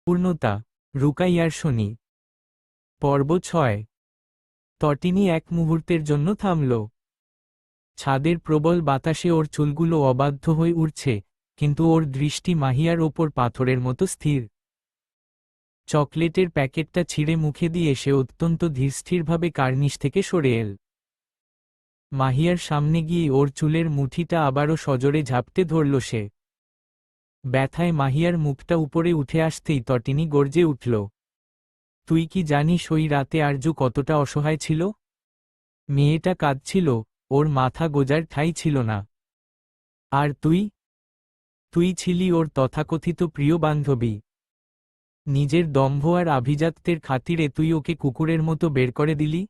পূর্ণতা রুকাইয়ার শনি। পর্ব ৬। তটিনী এক মুহূর্তের জন্য থামল। ছাদের প্রবল বাতাসে ওর চুলগুলো অবাধ্য হয়ে উঠছে, কিন্তু ওর দৃষ্টি মাহিয়ার ওপর পাথরের মতো স্থির। চকলেটের প্যাকেটটা ছিঁড়ে মুখে দিয়ে সে অত্যন্ত ধীরস্থিরভাবে কার্নিশ থেকে সরে এল। মাহিয়ার সামনে গিয়ে ওর চুলের মুঠিটা আবারও সজোরে ঝাপটে ধরল সে। ব্যথায় মাহিয়ার মুখটা উপরে উঠে আসতেই তটিনী গর্জে উঠল। তুই কি জানিস ওই রাতে আরজু কতটা অসহায় ছিল? মেয়েটা কাঁদছিল, ওর মাথা গোজার ঠাঁই ছিল না। আর তুই? তুই ছিলি ওর তথাকথিত প্রিয় বান্ধবী। নিজের দম্ভ আর আভিজাত্যের খাতিরে তুই ওকে কুকুরের মতো বের করে দিলি।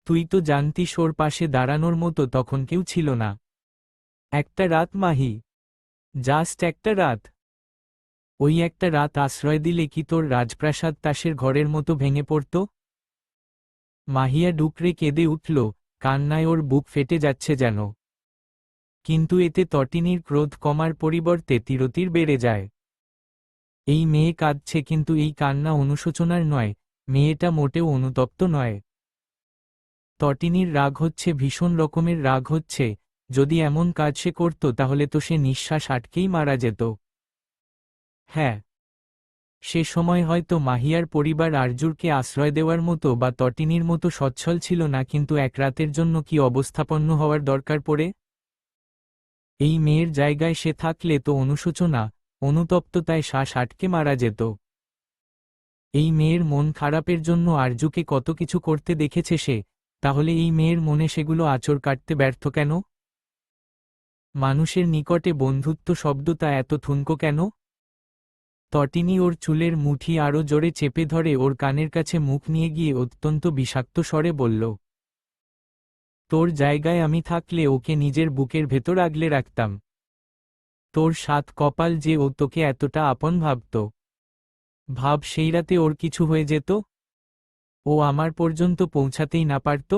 তুই তো জানতিস ওর পাশে দাঁড়ানোর মতো তখন কেউ ছিল না। একটা রাত মাহি, জাস্ট একটা রাত। ওই একটা রাত আশ্রয় দিলে কি তোর রাজপ্রাসাদ তাসের ঘরের মতো ভেঙে পড়ত? মাহিয়া ডুকরে কেঁদে উঠল, কান্নায় ওর বুক ফেটে যাচ্ছে যেন। কিন্তু এতে তটিনীর ক্রোধ কমার পরিবর্তে তিরতির বেড়ে যায়। এই মেয়ে কাঁদছে, কিন্তু এই কান্না অনুশোচনার নয়, মেয়েটা মোটেও অনুতপ্ত নয়। তটিনীর রাগ হচ্ছে, ভীষণ রকমের রাগ হচ্ছে। যদি এমন কাজ সে করত তাহলে তো সে নিঃশ্বাস আটকেই মারা যেত। হ্যাঁ, সে সময় হয়তো মাহিয়ার পরিবার আরজুরকে আশ্রয় দেওয়ার মতো বা তটিনীর মতো সচ্ছল ছিল না, কিন্তু এক রাতের জন্য কি অবস্থাপন্ন হওয়ার দরকার পড়ে? এই মেয়ের জায়গায় সে থাকলে তো অনুশোচনা, অনুতপ্ততায় শ্বাস আটকে মারা যেত। এই মেয়ের মন খারাপের জন্য আরজুকে কত কিছু করতে দেখেছে সে, তাহলে এই মেয়ের মনে সেগুলো আঁচড় কাটতে ব্যর্থ কেন? মানুষের নিকটে বন্ধুত্ব শব্দটা এত ঠুনকো কেন? তটিনী ওর চুলের মুঠি আরও জোরে চেপে ধরে ওর কানের কাছে মুখ নিয়ে গিয়ে অত্যন্ত বিষাক্ত স্বরে বলল, তোর জায়গায় আমি থাকলে ওকে নিজের বুকের ভেতর আগলে রাখতাম। তোর সাত কপাল যে ও তোকে এতটা আপন ভাবত। ভাব সেই রাতে ওর কিছু হয়ে যেত, ও আমার পর্যন্ত পৌঁছাতেই না পারত।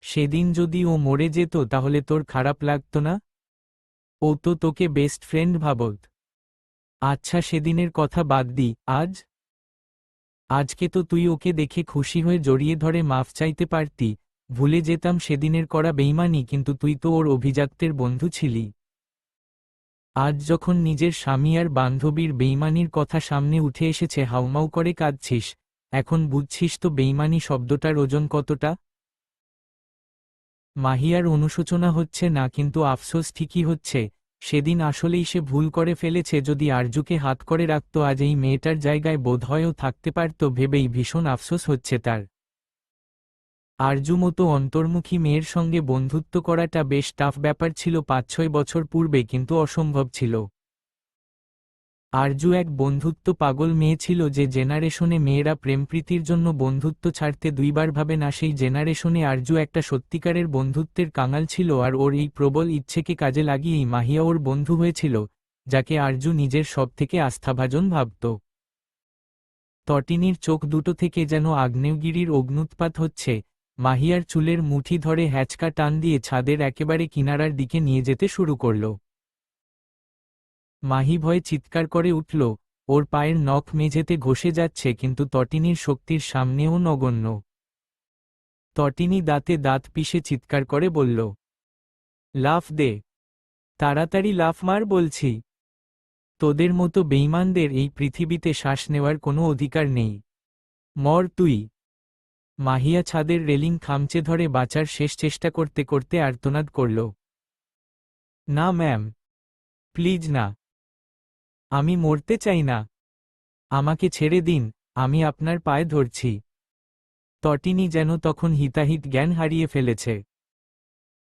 সেদিন যদি ও মরে যেত তাহলে তোর খারাপ লাগত না? ও তো তোকে বেস্ট ফ্রেন্ড ভাবত। আচ্ছা, সেদিনের কথা বাদ দি, আজকে তো তুই ওকে দেখে খুশি হয়ে জড়িয়ে ধরে মাফ চাইতে পারতি। ভুলে যেতাম সেদিনের করা বেইমানি, কিন্তু তুই তো ওর অভিজাত্যের বন্ধু ছিলি। আজ যখন নিজের স্বামী আর বান্ধবীর বেইমানির কথা সামনে উঠে এসেছে হাউমাউ করে কাঁদছিস। এখন বুঝছিস তো বেইমানি শব্দটার ওজন কতটা? মাহিয়ার অনুশোচনা হচ্ছে না, কিন্তু আফসোস ঠিকই হচ্ছে। সেদিন আসলেই সে ভুল করে ফেলেছে। যদি আরজুকে হাত করে রাখত আজ এই মেয়েটার জায়গায় বোধহয়ও থাকতে পারত, ভেবেই ভীষণ আফসোস হচ্ছে তার। আরজু মতো অন্তর্মুখী মেয়ের সঙ্গে বন্ধুত্ব করাটা বেশ টাফ ব্যাপার ছিল ৫-৬ বছর পূর্বে, কিন্তু অসম্ভব ছিল। আরজু এক বন্ধুত্ব পাগল মেয়ে ছিল। যে জেনারেশনে মেয়েরা প্রেমপ্রীতির জন্য বন্ধুত্ব ছাড়তে দুইবার ভাবে না, সেই জেনারেশনে আরজু একটা সত্যিকারের বন্ধুত্বের কাঙাল ছিল। আর ওর এই প্রবল ইচ্ছেকে কাজে লাগিয়েই মাহিয়া ওর বন্ধু হয়েছিল, যাকে আরজু নিজের সবথেকে আস্থাভাজন ভাবত। তটিনীর চোখ দুটো থেকে যেন আগ্নেয়গিরির অগ্নুৎপাত হচ্ছে। মাহিয়ার চুলের মুঠি ধরে হ্যাচকা টান দিয়ে ছাদের একেবারে কিনারার দিকে নিয়ে যেতে শুরু করল। মাহি ভয়ে চিৎকার করে উঠল। ওর পায়ের নখ মেঝেতে ঘষে যাচ্ছে, কিন্তু তটিনীর শক্তির সামনেও নগণ্য। তটিনী দাঁতে দাঁত পিষে চিৎকার করে বলল, লাফ দে, তাড়াতাড়ি লাফ মার বলছি। তোদের মতো বেঈমানদের এই পৃথিবীতে শ্বাস নেওয়ার কোনো অধিকার নেই। মর তুই। মাহিয়া ছাদের রেলিং খামচে ধরে বাঁচার শেষ চেষ্টা করতে করতে আর্তনাদ করল, না ম্যাম, প্লিজ না। আমি মরতে চাই না। আমাকে ছেড়ে দিন, আমি আপনার পায়ে ধরছি। তটিনী যেন তখন হিতাহিত জ্ঞান হারিয়ে ফেলেছে।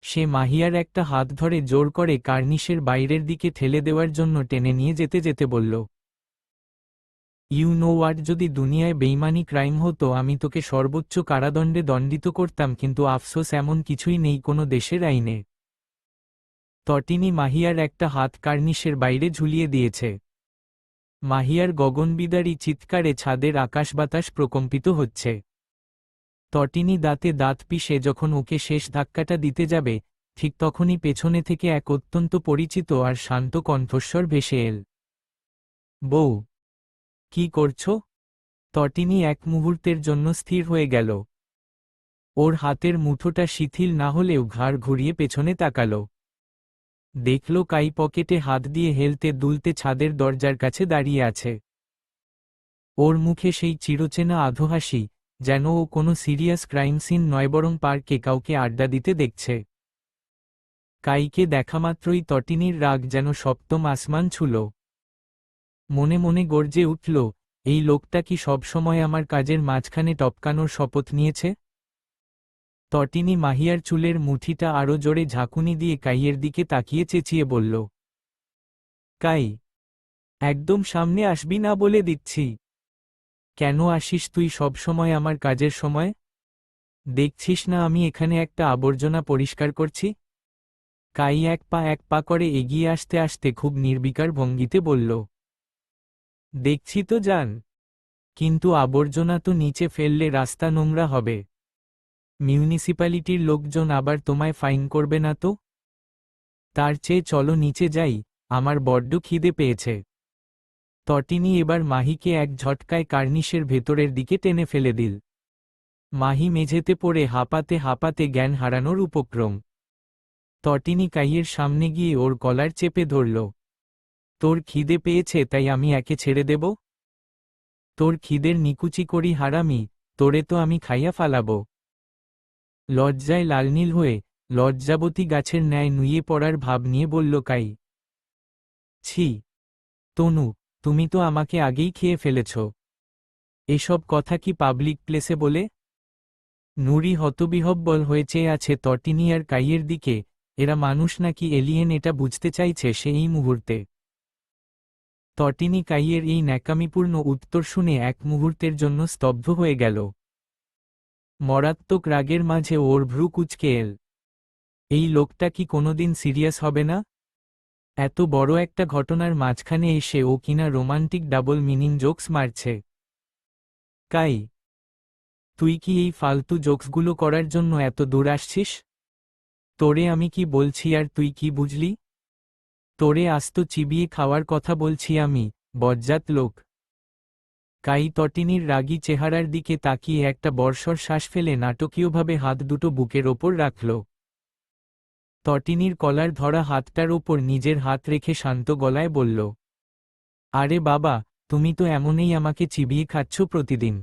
সে মাহিয়ার একটা হাত ধরে জোর করে কার্নিশের বাইরের দিকে ঠেলে দেওয়ার জন্য টেনে নিয়ে যেতে যেতে বলল, ইউ নো হোয়াট, যদি দুনিয়ায় বেইমানি ক্রাইম হতো আমি তোকে সর্বোচ্চ কারাদণ্ডে দণ্ডিত করতাম, কিন্তু আফসোস এমন কিছুই নেই কোনো দেশের আইনে। তটিনী মাহিয়ার একটা হাত কার্নিশের বাইরে ঝুলিয়ে দিয়েছে। মাহিয়ার গগনবিদারী চিৎকারে ছাদের আকাশ বাতাস প্রকম্পিত হচ্ছে। তটিনী দাঁতে দাঁত পিষে যখন ওকে শেষ ধাক্কাটা দিতে যাবে, ঠিক তখনই পেছনে থেকে এক অত্যন্ত পরিচিত আর শান্ত কণ্ঠস্বর ভেসে এল, বউ। কি করছো? তটিনী এক মুহূর্তের জন্য স্থির হয়ে গেল। ওর হাতের মুঠোটা শিথিল না হলেও ঘাড় ঘুরিয়ে পেছনে তাকাল। দেখল কাই পকেটে হাত দিয়ে হেলতে দুলতে ছাদের দরজার কাছে দাঁড়িয়ে আছে। ওর মুখে সেই চিরচেনা আধো হাসি, যেন ও কোনো সিরিয়াস ক্রাইম সিন নয় বরং পার্কে কাউকে আড্ডা দিতে দেখছে। কাইকে দেখামাত্রই তটিনীর রাগ যেন সপ্তম আসমান ছুঁল। মনে মনে গর্জে উঠল, এই লোকটা কি সবসময় আমার কাজের মাঝখানে টপকানোর শপথ নিয়েছে? তটিনী মাহিয়ার চুলের মুঠিটা আরো জোরে ঝাঁকুনি দিয়ে কাইয়ের দিকে তাকিয়ে চেঁচিয়ে বলল, কাই, একদম সামনে আসবি না বলে দিচ্ছি। কেন আসিস তুই সবসময় আমার কাজের সময়? দেখছিস না আমি এখানে একটা আবর্জনা পরিষ্কার করছি? কাই এক পা করে এগিয়ে আসতে আসতে খুব নির্বিকার ভঙ্গিতে বলল, দেখছি তো জান, কিন্তু আবর্জনা তো নিচে ফেললে রাস্তা নোংরা হবে। মিউনিসিপ্যালিটির লোকজন আবার তোমায় ফাইন করবে না তো? তার চেয়ে চলো নিচে যাই, আমার বড্ড খিদে পেয়েছে। তটিনী এবার মাহিকে এক ঝটকায় কার্নিশের ভেতরের দিকে টেনে ফেলে দিল। মাহি মেঝেতে পড়ে হাঁপাতে হাঁপাতে জ্ঞান হারানোর উপক্রম। তটিনী কাইয়ের সামনে গিয়ে ওর কলার চেপে ধরল। তোর খিদে পেয়েছে তাই আমি একে ছেড়ে দেব? তোর খিদের নিকুচি করি হারামি, তোরে তো আমি খাইয়া ফালাব। লজ্জায় লালনীল হয়ে, লজ্জাবতী গাছের ন্যায় নুয়ে পড়ার ভাব নিয়ে বলল কাই। ছি তনু, তুমি তো আমাকে আগেই খেয়ে ফেলেছ। এসব কথা কি পাবলিক প্লেসে বলে? নুরি হতবিহ্বল হয়ে চেয়ে আছে তটিনী আর কাইয়ের দিকে। এরা মানুষ নাকি এলিয়েন এটা বুঝতে চাইছে সে এই মুহূর্তে। তটিনী কাইয়ের এই ন্যাকামিপূর্ণ উত্তর শুনে এক মুহূর্তের জন্য স্তব্ধ হয়ে গেল। মরাত্মক রাগের মাঝে ওর ভ্রু কুঁচকে এল। এই লোকটা কি কোনোদিন সিরিয়াস হবে না? এত বড় একটা ঘটনার মাঝখানে এসে ও কিনা রোমান্টিক ডাবল মিনিং জোকস মারছে। কাই, তুই কি এই ফালতু জোকসগুলো করার জন্য এত দূর আসছিস? তোরে আমি কি বলছি আর তুই কি বুঝলি? তোরে আস্ত চিবিয়ে খাওয়ার কথা বলছি আমি, বজ্জাত লোক। কাই তটিনীর রাগী চেহারার দিকে তাকিয়ে একটা বর্ষর শ্বাস ফেলে নাটকীয়ভাবে হাত দুটো বুকের ওপর রাখল। তটিনীর কলার ধরা হাতটার ওপর নিজের হাত রেখে শান্ত গলায় বলল, আরে বাবা, তুমি তো এমনই আমাকে চিবিয়ে খাচ্ছ প্রতিদিন।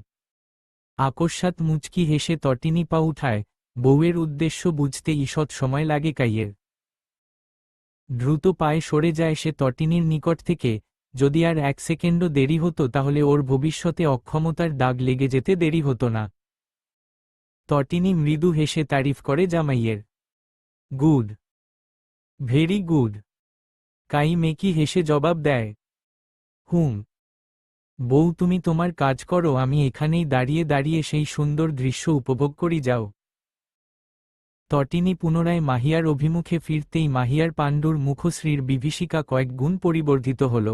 আকস্মাৎ মুচকি হেসে তটিনী পা উঠায়। বউয়ের উদ্দেশ্য বুঝতে ঈষৎ সময় লাগে কাইয়ের। দ্রুত পায়ে সরে যায় সে তটিনীর নিকট থেকে। যদি আর এক সেকেন্ডও দেরি হতো তাহলে ওর ভবিষ্যতে অক্ষমতার দাগ লেগে যেতে দেরি হতো না। তটিনী মৃদু হেসে তারিফ করে জামাইয়ের। Good, very good. কাই মেকি হেসে জবাব দেয়, হুম। বউ তুমি তোমার কাজ করো, আমি এখানেই দাঁড়িয়ে দাঁড়িয়ে সেই সুন্দর দৃশ্য উপভোগ করি যাও। তটিনী পুনরায় মাহিয়ার অভিমুখে ফিরতেই মাহিয়ার পাণ্ডুর মুখশ্রীর বিভীষিকা কয়েক গুণ পরিবর্ধিত হল।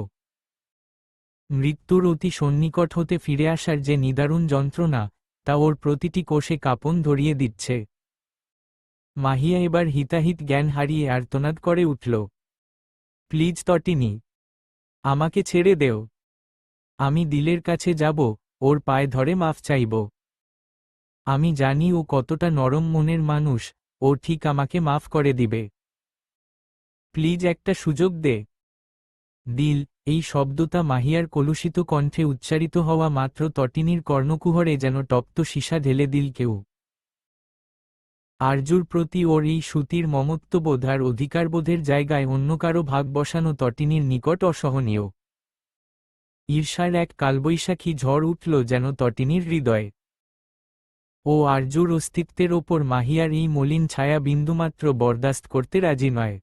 মৃত্যুর অতি সন্নিকট হতে ফিরে আসার যে নিদারুণ যন্ত্রণা, তা ওর প্রতিটি কোষে কাঁপন ধরিয়ে দিচ্ছে। মাহিয়া এবার হিতাহিত জ্ঞান হারিয়ে আর্তনাদ করে উঠল, প্লিজ তটিনী, আমাকে ছেড়ে দেও। আমি দিলের কাছে যাব, ওর পায়ে ধরে মাফ চাইব। আমি জানি ও কতটা নরম মনের মানুষ, ও ঠিক আমাকে মাফ করে দিবে। প্লিজ একটা সুযোগ দে। দিল, এই শব্দটা মাহিয়ার কলুষিত কণ্ঠে উচ্চারিত হওয়া মাত্র তটিনীর কর্ণকুহরে যেন তপ্ত সীসা ঢেলে দিল কেউ। আরজুর প্রতি ওর এই সুতির মমত্ববোধ আর অধিকারবোধের জায়গায় অন্য কারো ভাগ বসানো তটিনীর নিকট অসহনীয়। ঈর্ষার এক কালবৈশাখী ঝড় উঠল যেন তটিনীর হৃদয়ে। ও আরজুর অস্তিত্বের ওপর মাহিয়ার এই মলিন ছায়া বিন্দুমাত্র বরদাস্ত করতে রাজি নয়।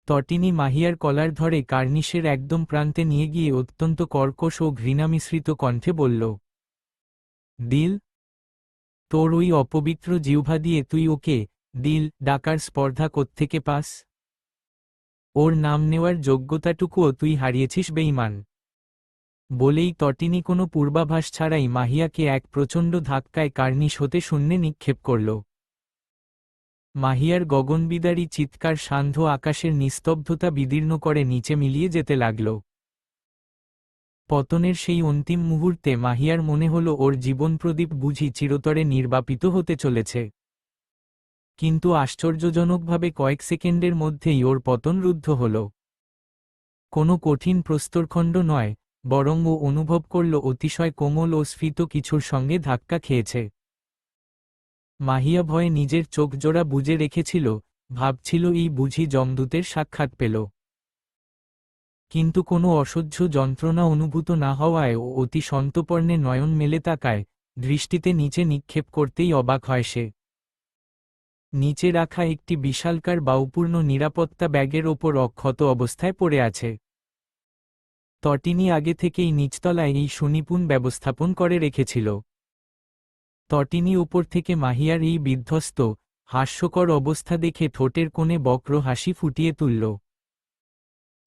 তটিনী মাহিয়ার কলার ধরে কার্নিশের একদম প্রান্তে নিয়ে গিয়ে অত্যন্ত কর্কশ ও ঘৃণামিশ্রিত কণ্ঠে বলল, দিল, তোর ওই অপবিত্র জিহ্বা দিয়ে তুই ওকে দিল ডাকার স্পর্ধা কোত্থেকে পাস? ওর নাম নেওয়ার যোগ্যতাটুকুও তুই হারিয়েছিস বেঈমান। বলেই তটিনী কোনো পূর্বাভাস ছাড়াই মাহিয়াকে এক প্রচণ্ড ধাক্কায় কার্নিশ হতে শূন্যে নিক্ষেপ করল। মাহিয়ার গগনবিদারী চিৎকার সান্ধ্য আকাশের নিস্তব্ধতা বিদীর্ণ করে নিচে মিলিয়ে যেতে লাগল। পতনের সেই অন্তিম মুহূর্তে মাহিয়ার মনে হল ওর জীবনপ্রদীপ বুঝি চিরতরে নির্বাপিত হতে চলেছে। কিন্তু আশ্চর্যজনকভাবে কয়েক সেকেন্ডের মধ্যেই ওর পতন রুদ্ধ হল। কোনো কঠিন প্রস্তরখণ্ড নয়, বরং ও অনুভব করল অতিশয় কোমল ও স্ফীত কিছুর সঙ্গে ধাক্কা খেয়েছে। মাহিয়া ভয়ে নিজের চোখজোড়া বুজে রেখেছিল, ভাবছিল এই বুঝি যমদূতের সাক্ষাৎ পেল। কিন্তু কোনো অসহ্য যন্ত্রণা অনুভূত না হওয়ায় ও অতি সন্তর্পণে নয়ন মেলে তাকায়, দৃষ্টিতে নিচে নিক্ষেপ করতেই অবাক হয় সে। নিচে রাখা একটি বিশালকার বায়ুপূর্ণ নিরাপত্তা ব্যাগের ওপর অক্ষত অবস্থায় পড়ে আছে। তটিনী আগে থেকেই নিচতলায় এই সুনিপুণ ব্যবস্থাপন করে রেখেছিল। তটিনী উপর থেকে মাহিয়ার এই বিধ্বস্ত, হাস্যকর অবস্থা দেখে ঠোঁটের কোণে বক্র হাসি ফুটিয়ে তুলল।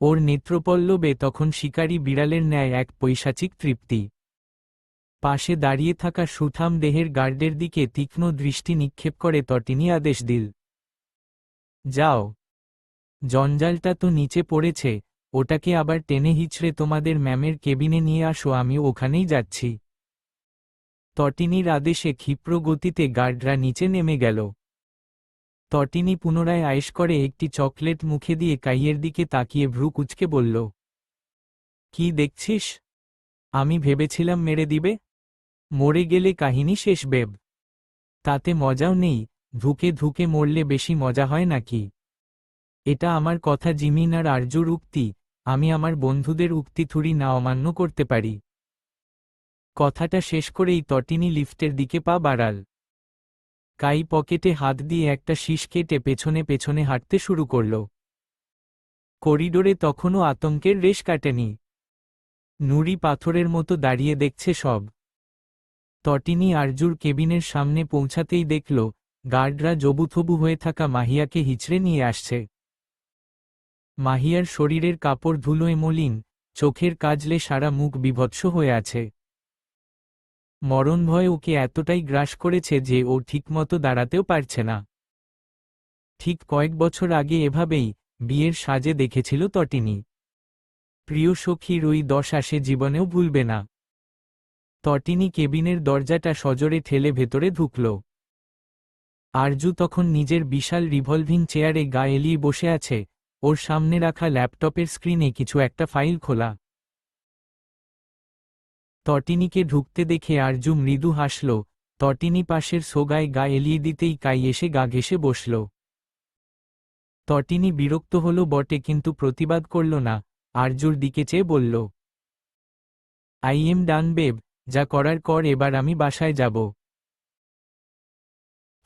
ওর নেত্রপল্লবে তখন শিকারী বিড়ালের ন্যায় এক পৈশাচিক তৃপ্তি। পাশে দাঁড়িয়ে থাকা সুঠাম দেহের গার্ডের দিকে তীক্ষ্ণ দৃষ্টি নিক্ষেপ করে তটিনী আদেশ দিল, যাও, জঞ্জালটা তো নিচে পড়েছে, ওটাকে আবার টেনে হিচড়ে তোমাদের ম্যামের কেবিনে নিয়ে আসো, আমিও ওখানেই যাচ্ছি। তটিনীর আদেশে ক্ষিপ্র গতিতে গার্ডরা নিচে নেমে গেল। তটিনী পুনরায় আয়েশ করে একটি চকলেট মুখে দিয়ে কাইয়ের দিকে তাকিয়ে ভ্রু কুঁচকে বলল, কি দেখছিস? আমি ভেবেছিলাম মেরে দিবে। মরে গেলে কাহিনী শেষ বেব। তাতে মজাও নেই, ধুকে ধুকে মরলে বেশি মজা হয় নাকি? এটা আমার কথা জিমিন আর আরজুর উক্তি, আমি আমার বন্ধুদের উক্তি থুড়ি না অমান্য করতে পারি। কথাটা শেষ করেই তটিনী লিফটের দিকে পা বাড়াল। কাই পকেটে হাত দিয়ে একটা শীষ কেটে পেছনে পেছনে হাঁটতে শুরু করল। করিডোরে তখনও আতঙ্কের রেশ কাটেনি। নুড়ি পাথরের মতো দাঁড়িয়ে দেখছে সব। তটিনী আরজুর কেবিনের সামনে পৌঁছাতেই দেখল, গার্ডরা জবুথবু হয়ে থাকা মাহিয়াকে হিচড়ে নিয়ে আসছে। মাহিয়ার শরীরের কাপড় ধুলোয় মলিন, চোখের কাজলে সারা মুখ বিভৎস হয়ে আছে। মরণভয় ওকে এতটাই গ্রাস করেছে যে ও ঠিকমতো দাঁড়াতেও পারছে না। ঠিক কয়েক বছর আগে এভাবেই বিয়ের সাজে দেখেছিল তটিনী। প্রিয় সখীর ওই দশা সে জীবনেও ভুলবে না। তটিনী কেবিনের দরজাটা সজোরে ঠেলে ভেতরে ঢুকল। আরজু তখন নিজের বিশাল রিভলভিং চেয়ারে গা এলিয়ে বসে আছে, ওর সামনে রাখা ল্যাপটপের স্ক্রিনে কিছু একটা ফাইল খোলা। তটিনীকে ঢুকতে দেখে আরজু মৃদু হাসল। তটিনী পাশের সোগায় গা এলিয়ে দিতেই কাই এসে গা ঘেঁষে বসল। তটিনী বিরক্ত হল বটে, কিন্তু প্রতিবাদ করল না, আরজুর দিকে চেয়ে বলল, আই এম ডান বেব, যা করার কর, এবার আমি বাসায় যাব।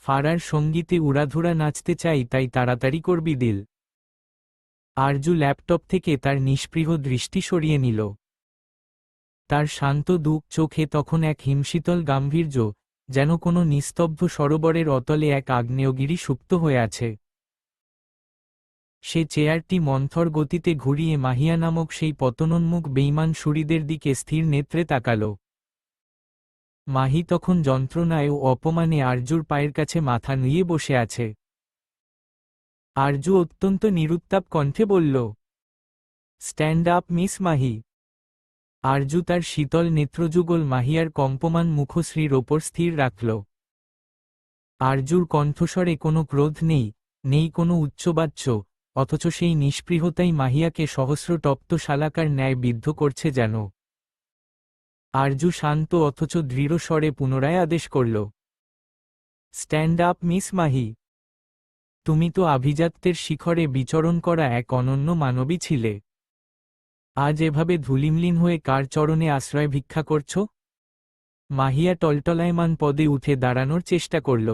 ফারার সঙ্গীতে উড়াধুরা নাচতে চাই, তাই তাড়াতাড়ি করবি দিল। আরজু ল্যাপটপ থেকে তার নিষ্পৃহ দৃষ্টি সরিয়ে নিল। তার শান্ত দুঃখ চোখে তখন এক হিমশীতল গাম্ভীর্য, যেন কোনো নিস্তব্ধ সরোবরের অতলে এক আগ্নেয়গিরি সুপ্ত হয়ে আছে। সে চেয়ারটি মন্থর গতিতে ঘুরিয়ে মাহিয়া নামক সেই পতনোন্মুখ বেইমান শুঁড়িদের দিকে স্থির নেত্রে তাকাল। মাহি তখন যন্ত্রণায় ও অপমানে আরজুর পায়ের কাছে মাথা নুইয়ে বসে আছে। আরজু অত্যন্ত নিরুত্তাপ কণ্ঠে বলল, stand up miss Mahi. Arzu তার শীতল নেত্রযুগল মাহিয়ার কম্পমান মুখশ্রীর ওপর স্থির রাখল। আরজুর কণ্ঠস্বরে কোনো ক্রোধ নেই, নেই কোনো উচ্চবাচ্য, অথচ সেই নিষ্পৃহতাই মাহিয়াকে সহস্র তপ্ত শালাকার ন্যায় বিদ্ধ করছে যেন। আরজু শান্ত অথচ দৃঢ় স্বরে পুনরায় আদেশ করল, স্ট্যান্ড আপ মিস মাহি। তুমি তো আভিজাত্যের শিখরে বিচরণ করা এক অনন্য মানবী ছিলে। আজ এভাবে ধূলিমলিন হয়ে কার চরণে আশ্রয় ভিক্ষা করছ? মাহিয়া টলটলায়মান পদে উঠে দাঁড়ানোর চেষ্টা করল।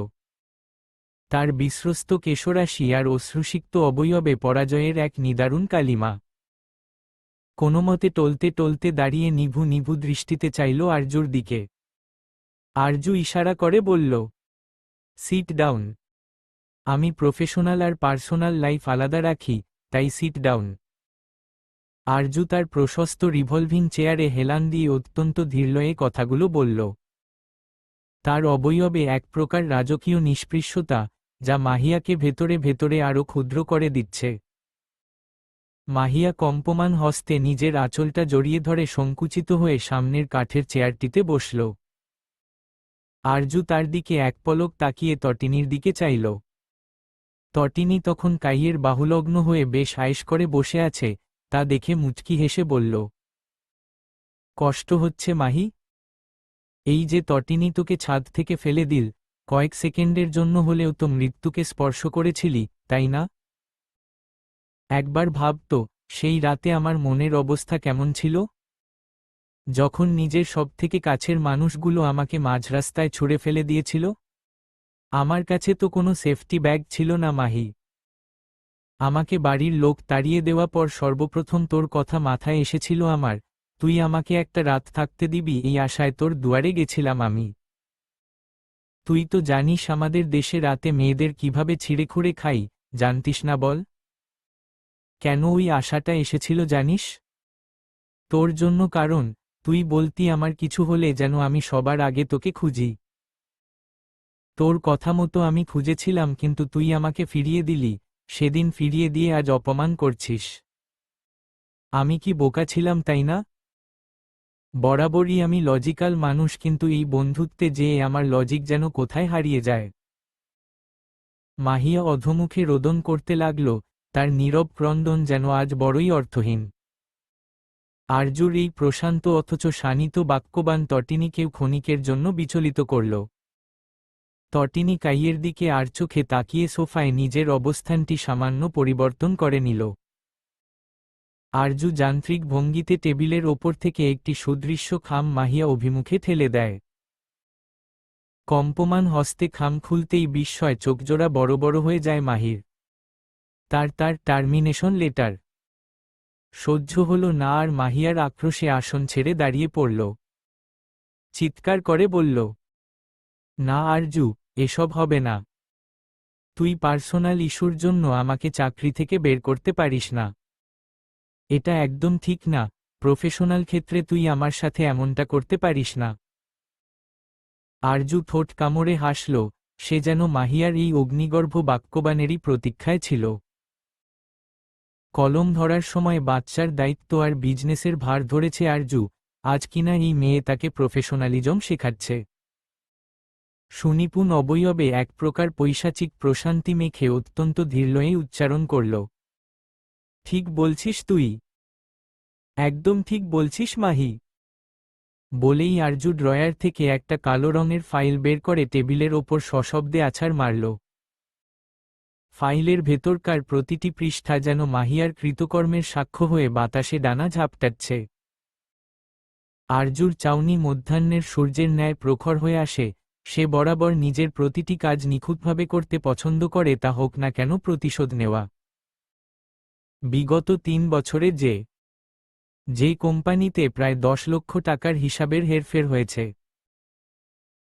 তার বিস্রস্ত কেশরাশি আর অশ্রুসিক্ত অবয়বে পরাজয়ের এক নিদারুণ কালিমা। কোনোমতে টলতে টলতে দাঁড়িয়ে নিভু নিভু দৃষ্টিতে চাইল আরজুর দিকে। আরজু ইশারা করে বলল, সিট ডাউন। আমি প্রফেশনাল আর পার্সোনাল লাইফ আলাদা রাখি, তাই সিট ডাউন। আরজু তার প্রশস্ত রিভলভিং চেয়ারে হেলান দিয়ে অত্যন্ত ধীরলয়ে কথাগুলো বলল। তার অবয়বে এক প্রকার রাজকীয় নিষ্পৃশ্যতা, যা মাহিয়াকে ভেতরে ভেতরে আরও ক্ষুদ্র করে দিচ্ছে। মাহিয়া কম্পমান হস্তে নিজের আঁচলটা জড়িয়ে ধরে সংকুচিত হয়ে সামনের কাঠের চেয়ারটিতে বসল। আরজু তার দিকে এক পলক তাকিয়ে তটিনীর দিকে চাইল। তটিনী তখন কাইয়ের বাহুলগ্ন হয়ে বেশ আয়েশ করে বসে আছে, তা দেখে মুচকি হেসে বলল, কষ্ট হচ্ছে মাহি? এই যে তটিনী তোকে ছাদ থেকে ফেলে দিল, কয়েক সেকেন্ডের জন্য হলেও তো মৃত্যুকে স্পর্শ করেছিলি, তাই না? একবার ভাবত, সেই রাতে আমার মনের অবস্থা কেমন ছিল, যখন নিজের সবথেকে কাছের মানুষগুলো আমাকে মাঝরাস্তায় ছুঁড়ে ফেলে দিয়েছিল। আমার কাছে তো কোনো সেফটি ব্যাগ ছিল না মাহি। আমাকে বাড়ির লোক তাড়িয়ে দেওয়া পর সর্বপ্রথম তোর কথা মাথায় এসেছিল আমার, তুই আমাকে একটা রাত থাকতে দিবি এই আশায় তোর দুয়ারে গেছিলাম আমি। তুই তো জানিস আমাদের দেশে রাতে মেয়েদের কিভাবে ছিঁড়েখুঁড়ে খাই, জানতিস না বল? কেন ওই আশাটা এসেছিল জানিস? তোর জন্য, কারণ তুই বলতি আমার কিছু হলে যেন আমি সবার আগে তোকে খুঁজি। তোর কথা মতো আমি খুঁজেছিলাম, কিন্তু তুই আমাকে ফিরিয়ে দিলি, সেদিন ফিরিয়ে দিয়ে আজ অপমান করছিস। আমি কি বোকা ছিলাম তাই না? বরাবরই আমি লজিক্যাল মানুষ, কিন্তু এই বন্ধুত্বে যেয়ে আমার লজিক যেন কোথায় হারিয়ে যায়। মাহিয়া অধোমুখে রোদন করতে লাগল, তার নীরব ক্রন্দন যেন আজ বড়ই অর্থহীন। আরজুর এই প্রশান্ত অথচ শানিত বাক্যবান তটিনীকেও ক্ষণিকের জন্য বিচলিত করল। তটিনী কাইয়ের দিকে আর চোখে তাকিয়ে সোফায় নিজের অবস্থানটি সামান্য পরিবর্তন করে নিল। আরজু যান্ত্রিক ভঙ্গিতে টেবিলের ওপর থেকে একটি সুদৃশ্য খাম মাহিয়া অভিমুখে ঠেলে দেয়। কম্পমান হস্তে খাম খুলতেই বিস্ময় চোখজোড়া বড় বড় হয়ে যায় মাহির। তার টার্মিনেশন লেটার। সহ্য হল না আর মাহিয়ার আক্রোশে আসন ছেড়ে দাঁড়িয়ে পড়ল। চিৎকার করে বলল, না আরজু, এসব হবে না। তুই পার্সোনাল ইস্যুর জন্য আমাকে চাকরি থেকে বের করতে পারিস না। এটা একদম ঠিক না, প্রফেশনাল ক্ষেত্রে তুই আমার সাথে এমনটা করতে পারিস না। আরজু ঠোঁট কামড়ে হাসল, সে যেন মাহিয়ার এই অগ্নিগর্ভ বাক্যবাণেরই প্রতীক্ষায় ছিল। কলম ধরার সময় বাচ্চার দায়িত্ব আর বিজনেসের ভার ধরেছে আরজু, আজ কিনা এই মেয়ে তাকে প্রফেশনালিজম শেখাচ্ছে। সুনিপুণ অবয়বে এক প্রকার পৈশাচিক প্রশান্তি মেখে অত্যন্ত ধীরলয়ে উচ্চারণ করল, ঠিক বলছিস তুই। একদম ঠিক বলছিস মাহি। বলেই আরজু ড্রয়ার থেকে একটা কালো রঙের ফাইল বের করে টেবিলের ওপর সশব্দে আছাড় মারল। ফাইলের ভেতরকার প্রতিটি পৃষ্ঠা যেন মাহিয়ার কৃতকর্মের সাক্ষ্য হয়ে বাতাসে ডানা ঝাপটাচ্ছে। আরজুর চাউনি মধ্যাহ্নের সূর্যের ন্যায় প্রখর হয়ে আসে, সে বরাবর নিজের প্রতিটি কাজ নিখুঁতভাবে করতে পছন্দ করে, তা হোক না কেন প্রতিশোধ নেওয়া। বিগত ৩ বছরে যে কোম্পানিতে প্রায় ১০ লক্ষ টাকার হিসাবের হেরফের হয়েছে,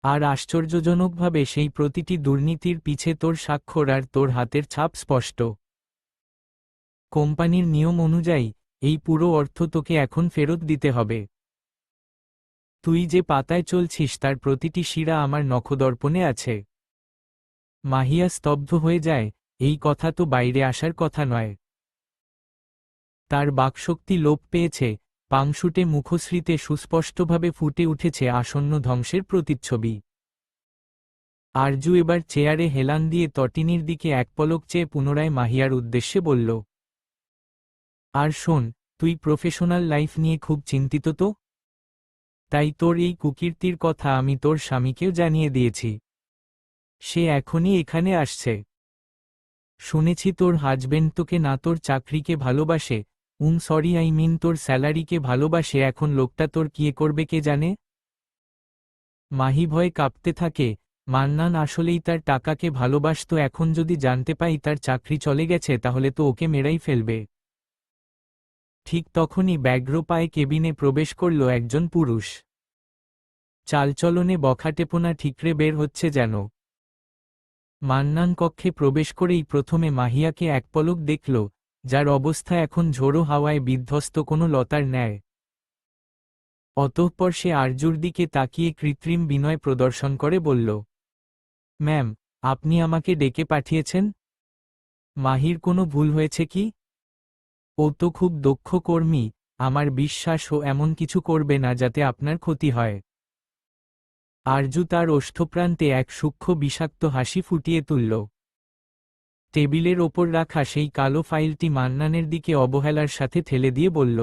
আর আশ্চর্যজনকভাবে সেই প্রতিটি দুর্নীতির পিছে তোর স্বাক্ষর আর তোর হাতের ছাপ স্পষ্ট। কোম্পানির নিয়ম অনুযায়ী এই পুরো অর্থ তোকে এখন ফেরত দিতে হবে। তুই যে পাতায় চলছিস তার প্রতিটি শিরা আমার নখদর্পণে আছে। মাহিয়া স্তব্ধ হয়ে যায়, এই কথা তো বাইরে আসার কথা নয়। তার বাকশক্তি লোপ পেয়েছে, পাংশুটে মুখশ্রীতে সুস্পষ্টভাবে ফুটে উঠেছে আসন্ন ধ্বংসের প্রতিচ্ছবি। আরজু এবার চেয়ারে হেলান দিয়ে তটিনীর দিকে এক পলক চেয়ে পুনরায় মাহিয়ার উদ্দেশ্যে বলল, আর শোন, তুই প্রফেশনাল লাইফ নিয়ে খুব চিন্তিত তো? তাই তোর এই কুকীর্তির কথা আমি তোর স্বামীকেও জানিয়ে দিয়েছি। সে এখনই এখানে আসছে। শুনেছি তোর হাজবেন্ড তোকে না তোর চাকরিকে ভালোবাসে, সরি আই মিন তোর স্যালারিকে ভালোবাসে। এখন লোকটা তোর কি করবে কে জানে। মাহি ভয়ে কাঁপতে থাকে, মান্নান আসলেই তার টাকাকে ভালোবাসত, এখন যদি জানতে পাই তার চাকরি চলে গেছে তাহলে তো ওকে মেরেই ফেলবে। ঠিক তখনই ব্যগ্র পায়ে কেবিনে প্রবেশ করল একজন পুরুষ। চালচলনে বখাটেপনা ঠিকরে বের হচ্ছে যেন। মান্নান কক্ষে প্রবেশ করেই প্রথমে মাহিয়াকে এক পলক দেখল, যার অবস্থা এখন ঝোড়ো হাওয়ায় বিধ্বস্ত কোনো লতার ন্যায়। অতঃপর সে আরজুর দিকে তাকিয়ে কৃত্রিম বিনয় প্রদর্শন করে বলল, ম্যাম, আপনি আমাকে ডেকে পাঠিয়েছেন? মাহির কোনো ভুল হয়েছে কি? ও তো খুব দক্ষ কর্মী, আমার বিশ্বাস ও এমন কিছু করবে না যাতে আপনার ক্ষতি হয়। আরজু তার ওষ্ঠপ্রান্তে এক সূক্ষ্ম বিষাক্ত হাসি ফুটিয়ে তুলল। টেবিলের ওপর রাখা সেই কালো ফাইলটি মান্নানের দিকে অবহেলার সাথে ঠেলে দিয়ে বলল,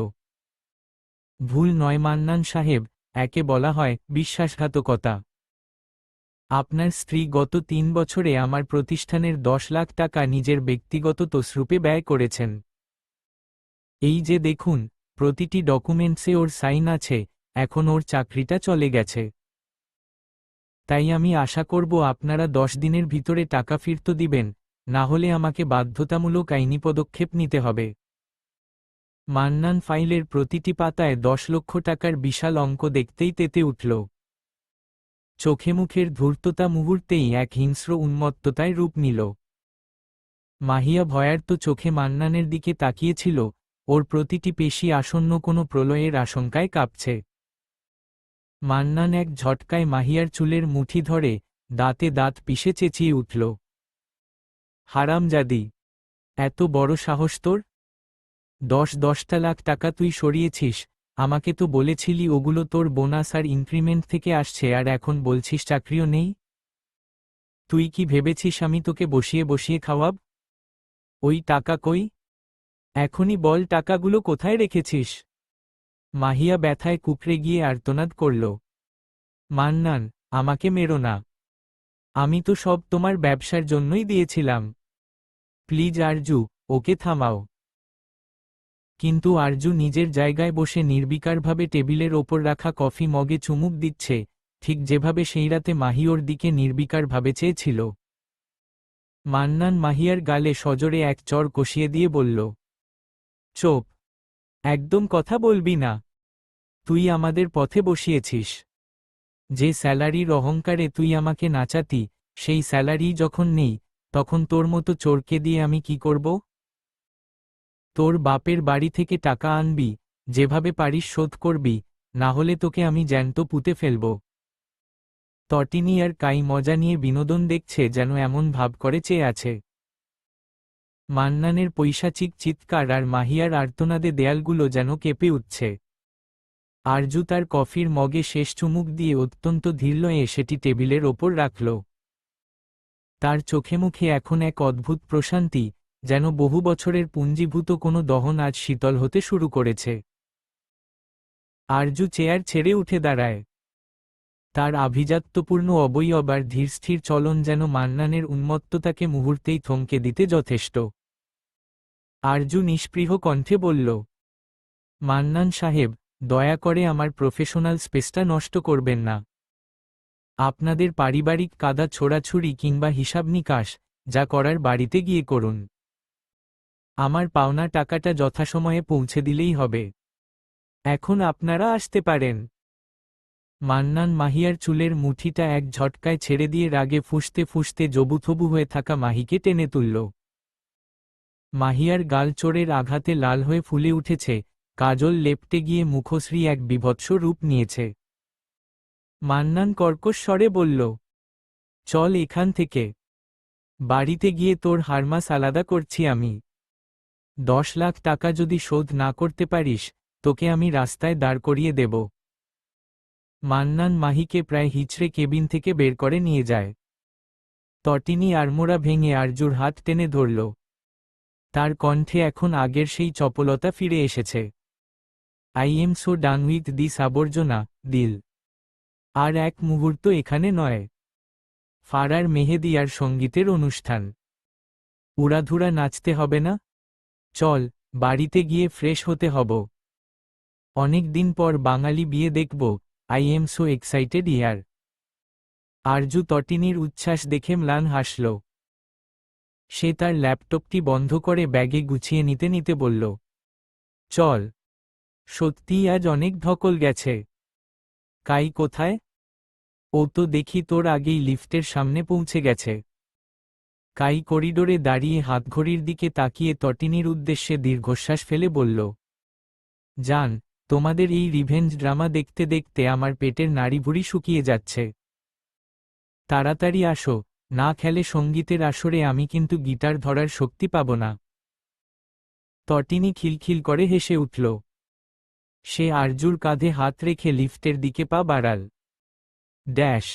ভুল নয় মান্নান সাহেব, একে বলা হয় বিশ্বাসঘাতকতা। আপনার স্ত্রী গত ৩ বছরে আমার প্রতিষ্ঠানের ১০ লাখ টাকা নিজের ব্যক্তিগত তসরুপে ব্যয় করেছেন। এই যে দেখুন, প্রতিটি ডকুমেন্টসে ওর সাইন আছে, এখন ওর চাকরিটা চলে গেছে। তাই আমি আশা করব আপনারা ১০ দিনের ভিতরে টাকা ফিরত দিবেন, না হলে আমাকে বাধ্যতামূলক আইনি পদক্ষেপ নিতে হবে। মান্নান ফাইলের প্রতিটি পাতায় ১০ লক্ষ টাকার বিশাল অঙ্ক দেখতেই তেতে উঠল। চোখে মুখের ধূর্ততা মুহূর্তেই এক হিংস্র উন্মত্ততায় রূপ নিল। মাহিয়া ভয়ার্ত চোখে মান্নানের দিকে তাকিয়েছিল, ওর প্রতিটি পেশি আসন্ন কোনো প্রলয়ের আশঙ্কায় কাঁপছে। মান্নান এক ঝটকায় মাহিয়ার চুলের মুঠি ধরে দাঁতে দাঁত পিষে চেঁচিয়ে উঠল, হারামজাদি! এত বড় সাহস তোর! ১০ লাখ টাকা তুই সরিয়েছিস, আমাকে তো বলেছিলি ওগুলো তোর বোনাস আর ইনক্রিমেন্ট থেকে আসছে, আর এখন বলছিস চাকরিও নেই। তুই কি ভেবেছিস আমি তোকে বসিয়ে বসিয়ে খাওয়াব? ওই টাকা কই? এখনই বল টাকাগুলো কোথায় রেখেছিস? মাহিয়া ব্যথায় কুঁকড়ে গিয়ে আর্তনাদ করল, মান্নান, আমাকে মেরো না। আমি তো সব তোমার ব্যবসার জন্যই দিয়েছিলাম। প্লিজ আরজু, ওকে থামাও। কিন্তু আরজু নিজের জায়গায় বসে নির্বিকারভাবে টেবিলের ওপর রাখা কফি মগে চুমুক দিচ্ছে, ঠিক যেভাবে সেই রাতে মাহি ওর দিকে নির্বিকারভাবে চেয়েছিল। মান্নান মাহিয়ার গালে সজোরে এক চড় কষিয়ে দিয়ে বলল, চোপ! একদম কথা বলবি না। তুই আমাদের পথে বসিয়েছিস। যে স্যালারির অহংকারে তুই আমাকে নাচাতি, সেই স্যালারি যখন নেই, তখন তোর মতো চোরকে দিয়ে আমি কি করব? তোর বাপের বাড়ি থেকে টাকা আনবি, যেভাবে পারিস শোধ করবি, না হলে তোকে আমি জ্যান্ত পুঁতে ফেলব। তটিনী আর কাই মজা নিয়ে বিনোদন দেখছে, যেন এমন ভাব করে চেয়ে আছে। মান্নানের পৈশাচিক চিৎকার আর মাহিয়ার আর্তনাদে দেয়ালগুলো যেন কেঁপে উঠছে। আরজু তার কফির মগে শেষ চুমুক দিয়ে অত্যন্ত ধীরলয়ে সেটি টেবিলের ওপর রাখল। তার চোখে মুখে এখন এক অদ্ভুত প্রশান্তি, যেন বহু বছরের পুঞ্জীভূত কোনো দহন আজ শীতল হতে শুরু করেছে। আরজু চেয়ার ছেড়ে উঠে দাঁড়ায়। তার আভিজাত্যপূর্ণ অবয়ব আর ধীরস্থির চলন যেন মান্নানের উন্মত্ততাকে মুহূর্তেই থমকে দিতে যথেষ্ট। আরজু নিস্পৃহ কণ্ঠে বলল, মান্নান সাহেব, দয়া করে আমার প্রফেশনাল স্পেসটা নষ্ট করবেন না। আপনাদের পারিবারিক কাদা ছোড়াছুড়ি কিংবা হিসাব নিকাশ, যা করার বাড়িতে গিয়ে করুন। আমার পাওনা টাকাটা যথাসময়ে পৌঁছে দিলেই হবে। এখন আপনারা আসতে পারেন। মান্নান মাহিয়ার চুলের মুঠিটা এক ঝটকায় ছেড়ে দিয়ে রাগে ফুঁসতে ফুঁসতে জবুথবু হয়ে থাকা মাহিকে টেনে তুলল। মাহিয়ার গাল চোরের আঘাতে লাল হয়ে ফুলে উঠেছে, কাজল লেপটে গিয়ে মুখশ্রী এক বীভৎস রূপ নিয়েছে। মান্নান কর্কশ স্বরে বলল, চল এখান থেকে। বাড়িতে গিয়ে তোর হারমাস আলাদা করছি আমি। ১০ লাখ টাকা যদি শোধ না করতে পারিস, তোকে আমি রাস্তায় দাঁড় করিয়ে দেব। মান্নান মাহিকে প্রায় হিচড়ে কেবিন থেকে বের করে নিয়ে যায়। তটিনী আড়মোড়া ভেঙে আরজুর হাত টেনে ধরল। তার কণ্ঠে এখন আগের সেই চপলতা ফিরে এসেছে। I am so done with this আবর্জনা, দিল। আর এক মুহূর্ত এখানে নয়। ফারার মেহেদি আর সঙ্গীতের অনুষ্ঠান। উড়াধুরা নাচতে হবে না? চল, বাড়িতে গিয়ে ফ্রেশ হতে হব। অনেক দিন পর বাঙালি বিয়ে দেখব। আই এম সো এক্সাইটেড ইয়ার। আরজু তটিনীর উচ্ছ্বাস দেখে ম্লান হাসল। সে তার ল্যাপটপটি বন্ধ করে ব্যাগে গুছিয়ে নিতে নিতে বলল, চল। সত্যিই আজ অনেক ধকল গেছে। কাই কোথায়? ও তো দেখি তোর আগেই লিফটের সামনে পৌঁছে গেছে। কাই করিডোরে দাঁড়িয়ে হাতঘড়ির দিকে তাকিয়ে তটিনীর উদ্দেশ্যে দীর্ঘশ্বাস ফেলে বলল, জান, তোমাদের এই রিভেঞ্জ ড্রামা দেখতে দেখতে আমার পেটের নাড়িভুড়ি শুকিয়ে যাচ্ছে। তাড়াতাড়ি আসো, না খেলে সঙ্গীতের আসরে আমি কিন্তু গিটার ধরার শক্তি পাব না। তটিনী খিলখিল করে হেসে উঠল। সে আরজুর কাঁধে হাত রেখে লিফটের দিকে পা বাড়াল। ড্যাশ!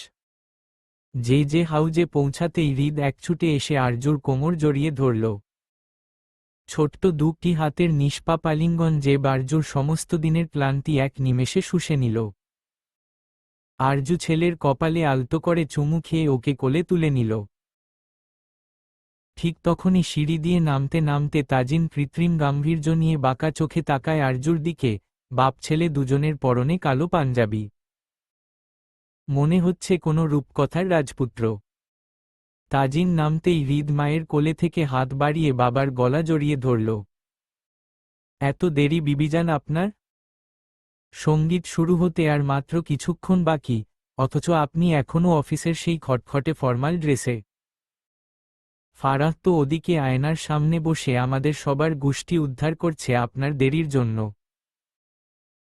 যে হাউজে পৌঁছাতেই হৃদ একছুটে এসে আরজুর কোমর জড়িয়ে ধরল। ছোট্ট দুটি হাতের নিষ্পাপ আলিঙ্গন যে আরজুর সমস্ত দিনের ক্লান্তি এক নিমেষে শুষে নিল। আরজু ছেলের কপালে আলতো করে চুমু খেয়ে ওকে কোলে তুলে নিল। ঠিক তখনই সিঁড়ি দিয়ে নামতে নামতে তাজিন কৃত্রিম গাম্ভীর্য নিয়ে বাঁকা চোখে তাকায় আরজুর দিকে। বাপ ছেলে দুজনের পরনে কালো পাঞ্জাবি। মনে হচ্ছে কোনো রূপকথার রাজপুত্র। তাজিন নামতেই হৃদ মায়ের কোলে থেকে হাত বাড়িয়ে বাবার গলা জড়িয়ে ধরল। এত দেরি বিবিজান আপনার? সঙ্গীত শুরু হতে আর মাত্র কিছুক্ষণ বাকি, অথচ আপনি এখনও অফিসের সেই খটখটে ফরমাল ড্রেসে। ফারাহ তো ওদিকে আয়নার সামনে বসে আমাদের সবার গুষ্টি উদ্ধার করছে আপনার দেরির জন্য।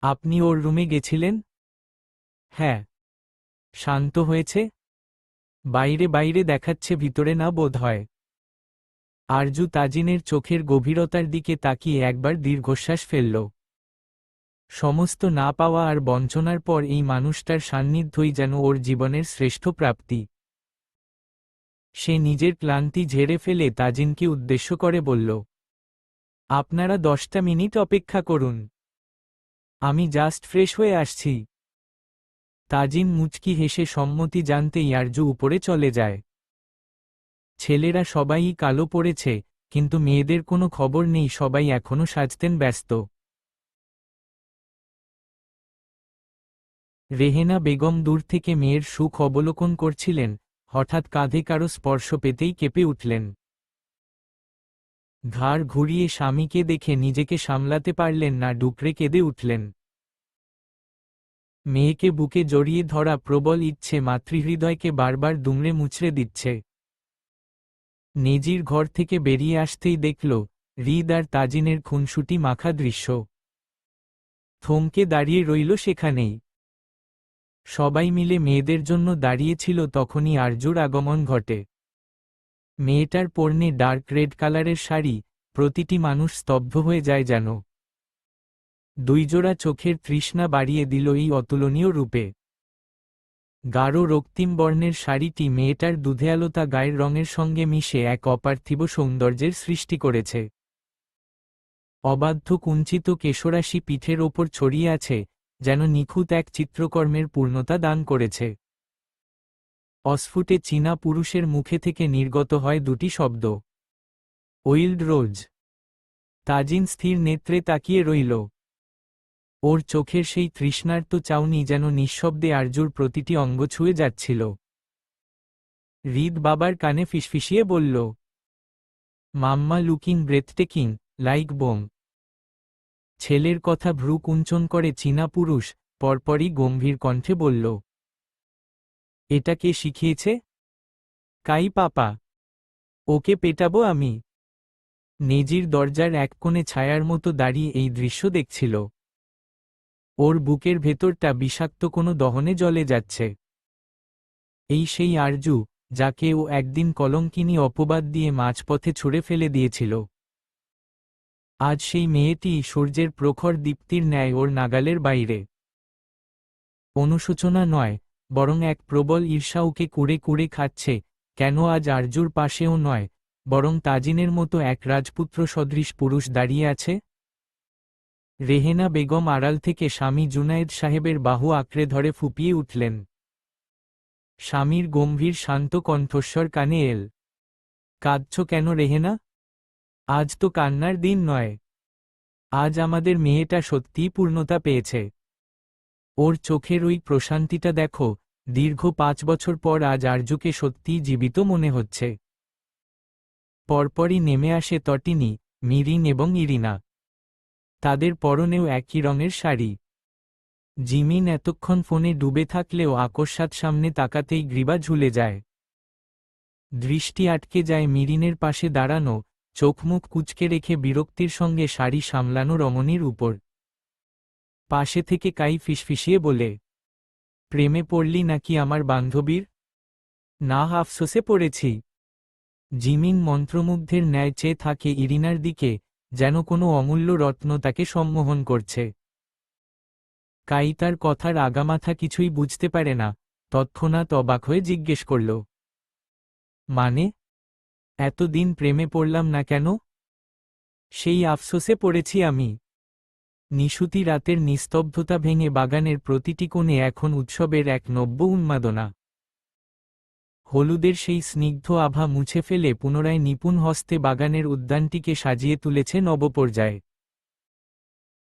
আপনি ওর রুমে গেছিলেন? হ্যাঁ। শান্ত হয়েছে? বাইরে বাইরে দেখাচ্ছে, ভিতরে না বোধ হয়। আরজু তাজিনের চোখের গভীরতার দিকে তাকিয়ে একবার দীর্ঘশ্বাস ফেলল। সমস্ত না পাওয়া আর বঞ্চনার পর এই মানুষটার সান্নিধ্যই যেন ওর জীবনের শ্রেষ্ঠ প্রাপ্তি। সে নিজের ক্লান্তি ঝেড়ে ফেলে তাজিনকে উদ্দেশ্য করে বলল, আপনারা 10টা মিনিট অপেক্ষা করুন, আমি জাস্ট ফ্রেশ হয়ে আসছি। তাজিন মুচকি হেসে সম্মতি জানতেই আরজু উপরে চলে যায়। ছেলেরা সবাই কালো পড়েছে, কিন্তু মেয়েদের কোনো খবর নেই, সবাই এখনো সাজতেন ব্যস্ত। রেহেনা বেগম দূর থেকে মেয়ের সুখ অবলোকন করছিলেন, হঠাৎ কাঁধে কারো স্পর্শ পেতেই কেঁপে উঠলেন। ঘাড় ঘুরিয়ে স্বামীকে দেখে নিজেকে সামলাতে পারলেন না, ডুকরে কেঁদে উঠলেন। মেয়েকে বুকে জড়িয়ে ধরা প্রবল ইচ্ছে মাতৃহৃদয়কে বারবার দুমড়ে মুচড়ে দিচ্ছে। নেজির ঘর থেকে বেরিয়ে আসতেই দেখল হৃদ আর তাজিনের খুনসুটি মাখা দৃশ্য। থমকে দাঁড়িয়ে রইল সেখানেই। সবাই মিলে মেয়েদের জন্য দাঁড়িয়েছিল, তখনই আরজুর আগমন ঘটে। মেয়েটার পরনে ডার্ক রেড কালারের শাড়ি, প্রতিটি মানুষ স্তব্ধ হয়ে যায় যেন। দুই জোড়া চোখের তৃষ্ণা বাড়িয়ে দিল এই অতুলনীয় রূপে। গাঢ় রক্তিম বর্ণের শাড়িটি মেয়েটার দুধেয়ালতা গায়ের রঙের সঙ্গে মিশে এক অপার্থিব সৌন্দর্যের সৃষ্টি করেছে। অবাধ্য কুঞ্চিত কেশরাশি পিঠের ওপর ছড়িয়ে আছে, যেন নিখুঁত এক চিত্রকর্মের পূর্ণতা দান করেছে। অস্ফুটে চীনা পুরুষের মুখে থেকে নির্গত হয় দুটি শব্দ, ওইল্ড রোজ। তাজিন স্থির নেত্রে তাকিয়ে রইল। ওর চোখের সেই তৃষ্ণার্ত চাউনি যেন নিঃশব্দে আরজুর প্রতিটি অঙ্গ ছুঁয়ে যাচ্ছিল। হৃদ বাবার কানে ফিসফিসিয়ে বলল, মাম্মা লুকিং ব্রেথটেকিং, লাইক বোম। ছেলের কথা ভ্রু কুঞ্চন করে চীনা পুরুষ, পরপরই গম্ভীর কণ্ঠে বলল, এটা কে শিখিয়েছে? কাই পাপা। ওকে পেটাবো আমি। নেজির দরজার এক কোণে ছায়ার মতো দাঁড়িয়ে এই দৃশ্য দেখছিল। ওর বুকের ভেতরটা বিষাক্ত কোনো দহনে জ্বলে যাচ্ছে। এই সেই আরজু, যাকে ও একদিন কলঙ্কিনী অপবাদ দিয়ে মাঝপথে ছুঁড়ে ফেলে দিয়েছিল। আজ সেই মেয়েটি সূর্যের প্রখর দীপ্তির ন্যায় ওর নাগালের বাইরে। অনুশোচনা নয়, বরং এক প্রবল ঈর্ষা ওকে কুড়ে কুড়ে খাচ্ছে। কেন আজ আরজুর পাশেও নয়, বরং তাজিনের মতো এক রাজপুত্র সদৃশ পুরুষ দাঁড়িয়ে আছে? রেহেনা বেগম আড়াল থেকে স্বামী জুনায়েদ সাহেবের বাহু আঁকড়ে ধরে ফুঁপিয়ে উঠলেন। স্বামীর গম্ভীর শান্ত কণ্ঠস্বর কানে এল, কাঁদছ কেন রেহেনা? আজ তো কান্নার দিন নয়। আজ আমাদের মেয়েটা সত্যিই পূর্ণতা পেয়েছে। ওর চোখের ওই প্রশান্তিটা দেখো, দীর্ঘ 5 বছর পর আজ আরজুকে সত্যিই জীবিত মনে হচ্ছে। পরপরই নেমে আসে তটিনী, মিরিন এবং ইরিনা। তাদের পরনেও একই রঙের শাড়ি। জিমিন এতক্ষণ ফোনে ডুবে থাকলেও আকস্মাৎ সামনে তাকাতেই গ্রীবা ঝুলে যায়। দৃষ্টি আটকে যায় মিরিনের পাশে দাঁড়ানো, চোখমুখ কুঁচকে রেখে বিরক্তির সঙ্গে শাড়ি সামলানো রমণীর উপর। পাশে থেকে কাই ফিসফিসিয়ে বলে, প্রেমে পড়লি নাকি আমার বান্ধবীর? না, আফসোসে পড়েছি। জিমিন মন্ত্রমুগ্ধের ন্যায় চেয়ে থাকে ইরিনার দিকে, যেন কোনো অমূল্য রত্ন তাকে সম্মোহন করছে। কাই তার কথার আগামাথা কিছুই বুঝতে পারে না, তৎক্ষণাৎ অবাক হয়ে জিজ্ঞেস করল, মানে, এতদিন প্রেমে পড়লাম না কেন? সেই আফসোসে পড়েছি আমি। নিশুতি রাতের নিস্তব্ধতা ভেঙে বাগানের প্রতিটি কোণে এখন উৎসবের এক নব্য উন্মাদনা। হলুদের সেই স্নিগ্ধ আভা মুছে ফেলে পুনরায় নিপুণ হস্তে বাগানের উদ্যানটিকে সাজিয়ে তুলেছে নবপর্যায়ে।